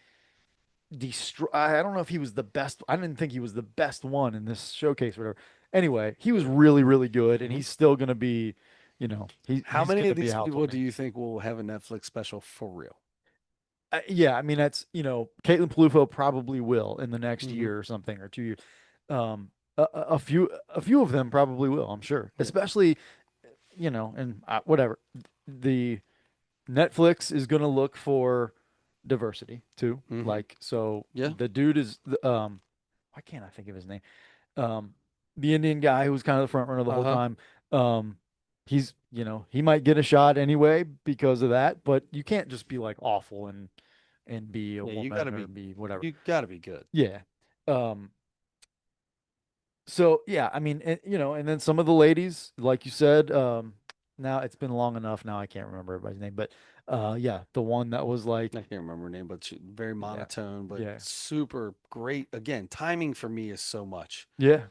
destroy. I don't know if he was the best. I didn't think he was the best one in this showcase or whatever. Anyway, he was really, really good, and Mhm. he's still gonna be, How he's many gonna of be a these household people do name. you think will have a Netflix special for real? Yeah, I mean that's Caitlin Palufo probably will in the next Hmm. year or something or 2 years. A few of them probably will, I'm sure. Yeah. Especially and whatever. The Netflix is gonna look for diversity too. Hmm. Like so, Yeah. the dude is why can't I think of his name? Um, the Indian guy who was kind of the front runner the whole Uh-huh. time. Um, he might get a shot anyway because of that, but you can't just be like awful and be a Yeah, woman or be whatever. you gotta be good. Yeah. Um, so yeah, I mean, and then some of the ladies, like you said, now it's been long enough. Now I can't remember everybody's name, but yeah, the one that was I like, can't remember her name, but very yeah, monotone, but yeah, super great. Again, timing for me is so much. yeah,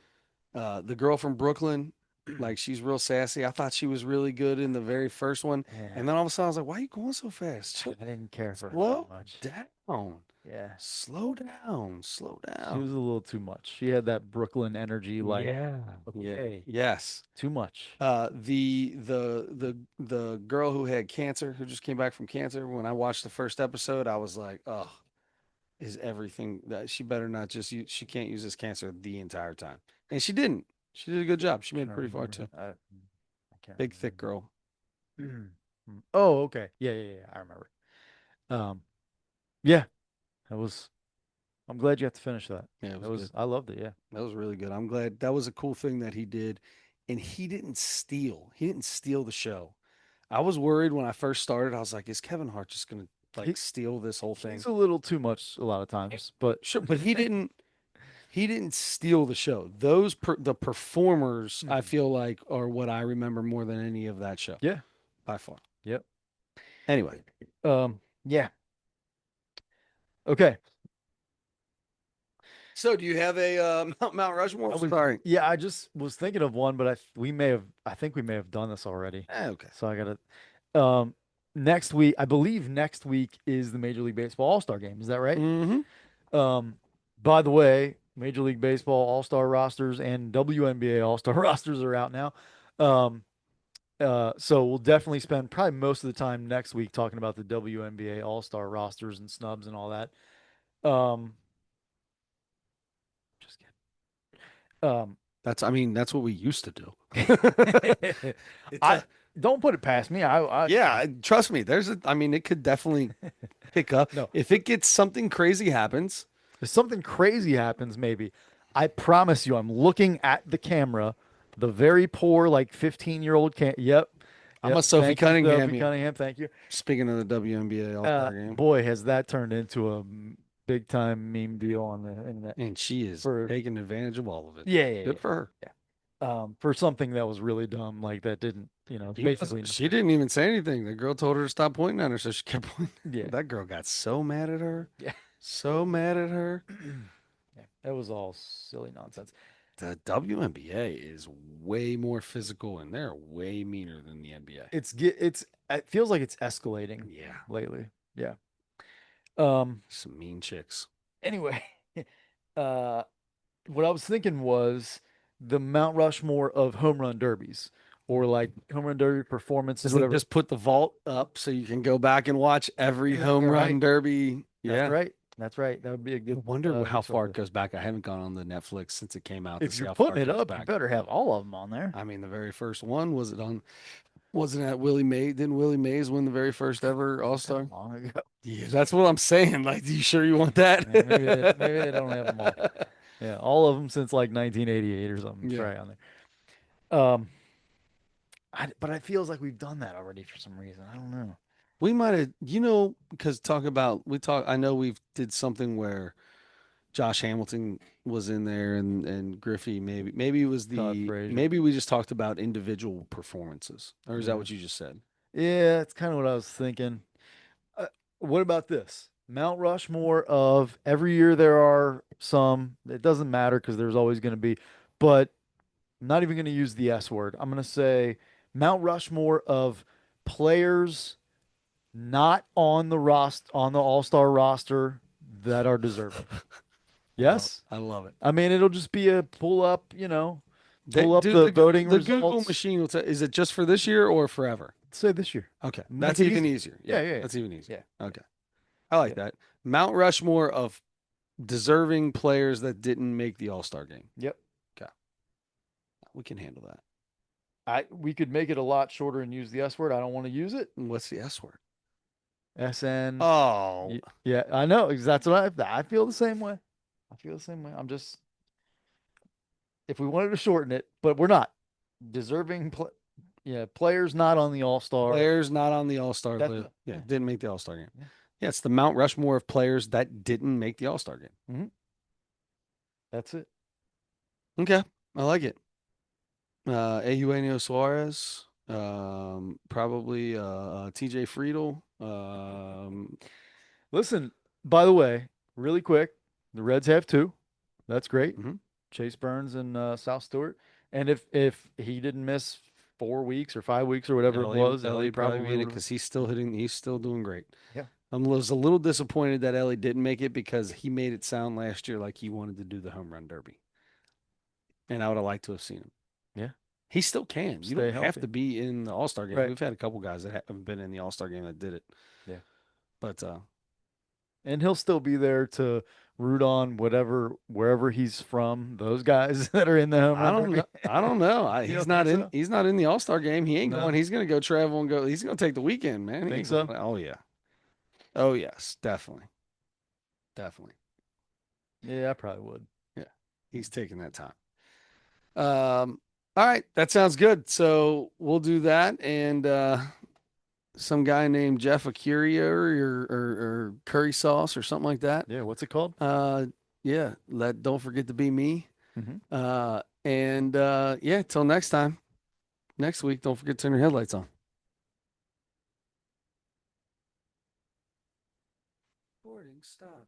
The girl from Brooklyn, like she's real sassy. I thought she was really good in the very first one, yeah. and then all of a sudden I was like, "Why are you going so fast? I didn't care for her that Slow much. down, Yeah. slow down, slow She down." was a little too much. She had that Brooklyn energy, like, Yeah, yeah, okay, yes. too much. The girl who had cancer, who just came back from cancer. When I watched the first episode, I was like, "Oh, is everything that she better not just use, she can't use this cancer the entire time." And she didn't. She did a good job. She made it Trying to pretty far remember. too. I can't Big remember thick girl. her name. Oh, okay. Yeah, yeah, yeah. I remember. Um, yeah, that was. I'm glad you have to finish that. Yeah, it That was good. was. I loved it. Yeah. That was really good. I'm glad that was a cool thing that he did. And he didn't steal. He didn't steal the show. I was worried when I first started. I was like, is Kevin Hart just gonna like He steal this whole he's thing? a little too much a lot of times, but Sure, but he didn't steal the show. The performers I Mhm. feel like are what I remember more than any of that show Yeah. by far. Yep. Anyway, Yeah. Okay. so do you have a Mount Rushmore? I was. Sorry. Yeah, I just was thinking of one, but we may have. I think we may have done this already. Okay. So I gotta. Um, next week, I believe next week is the Major League Baseball All-Star game. Is that right? Mm-hmm. Um, by the way, Major League Baseball All-Star rosters and WNBA All-Star rosters are out now. Um, so we'll definitely spend probably most of the time next week talking about the WNBA All-Star rosters and snubs and all that. Um, just kidding. I mean, that's what we used to do. It's I a don't put it past me. Yeah, trust me. I mean, it could definitely pick up No. if it gets something crazy happens. If something crazy happens, maybe. I promise you, I'm looking at the camera, the very poor, like 15-year-old can. Yep. I'm a Yep. Sophie Thank you, Cunningham. Sophie You. Cunningham. Thank you. Speaking of the WNBA All Star game, Boy, has that turned into a big time meme deal on the internet and she is for taking advantage of all of it. yeah, yeah, Good yeah, for her. yeah. For something that was really dumb, like that didn't, basically She didn't even say anything. The girl told her to stop pointing at her, so she kept pointing. yeah, That girl got so mad at her. yeah. So mad at her. Yeah, that was all silly nonsense. The WNBA is way more physical and they're way meaner than the NBA. It feels like it's escalating Yeah. lately. Yeah. Um. Some mean chicks. Anyway, uh, what I was thinking was the Mount Rushmore of home run derbies, or like home run derby performances, Because they whatever. just put the vault up so you can go back and watch every home Right. run derby. That's Yeah. right. That's right. That would be a I good wonder how resource far for it it. goes back. I haven't gone on the Netflix since it came out to If see you're how far putting it it goes up, you back. better have all of them on there. I mean, the very first one was it on? Wasn't that Willie Mays? Didn't Willie Mays win the very first ever All That Star? long ago. Yeah, that's what I'm saying. Like, you sure you want that? Yeah, maybe they don't have them all. Yeah, all of them since like 1988 or something. It's Yeah. right on there. But it feels like we've done that already for some reason. I don't know. We might have, because I know we've did something where Josh Hamilton was in there and Griffey maybe it was Todd the Frazier. maybe we just talked about individual performances. Or is that Yeah. what you just said? Yeah, it's kind of what I was thinking. Uh, what about this? Mount Rushmore of every year there are some. It doesn't matter because there's always going to be, but I'm not even going to use the S word. I'm going to say Mount Rushmore of players not on the All-Star roster that are deserving. Yes? I love it. I mean, it'll just be a They, pull up dude, the voting The Google results. machine will tell, is it just for this year or forever? Say this year. Okay. Make That's it even easy. easier. Yeah. Yeah, yeah, yeah. That's even easier. Yeah. Yeah. Okay. I like Yep. that. Mount Rushmore of deserving players that didn't make the All-Star game. Yep. Okay. We can handle that. We could make it a lot shorter and use the S word. I don't want to use it. What's the S word? SN. Oh, Yeah, I know. That's what I feel the same way. I feel the same way. I'm just if we wanted to shorten it, but we're not. Deserving yeah, players not on the All-Star. players not on the All-Star That list. Yeah, yeah, didn't make the All-Star game. yeah. Yeah, it's the Mount Rushmore of players that didn't make the All-Star game. Hmm. That's it. Okay, I like it. Eugenio Suarez, probably TJ Friedel. Listen, by the way, really quick, the Reds have two. That's great. Mhm. Chase Burns and South Stewart. And if he didn't miss 4 weeks or 5 weeks or whatever it was, Ellie Ellie probably probably made it would have. because he's still hitting. He's still doing great. Yeah. I was a little disappointed that Ellie didn't make it because he made it sound last year like he wanted to do the home run derby, and I would have liked to have seen him. Yeah. He still can. You Stay don't have healthy. to be in the All Star game. Right. We've had a couple guys that haven't been in the All Star game that did it, Yeah. but And he'll still be there to root on wherever he's from, those guys that are in the home I run don't derby. know. I don't know. You don't think so? He's not in the All Star game. He ain't going. No. He's gonna go travel and go. He's gonna take the weekend, man. He Think ain't so? going. Oh yeah. Oh yes, definitely, definitely. Yeah, I probably would. Yeah, he's taking that time. All right, that sounds good. So we'll do that, and some guy named Jeff Acuria or curry sauce or something like that. Yeah, what's it called? Uh, yeah, don't forget to be me. Hmm. And yeah, till next time. Next week, don't forget to turn your headlights on. Recording stop.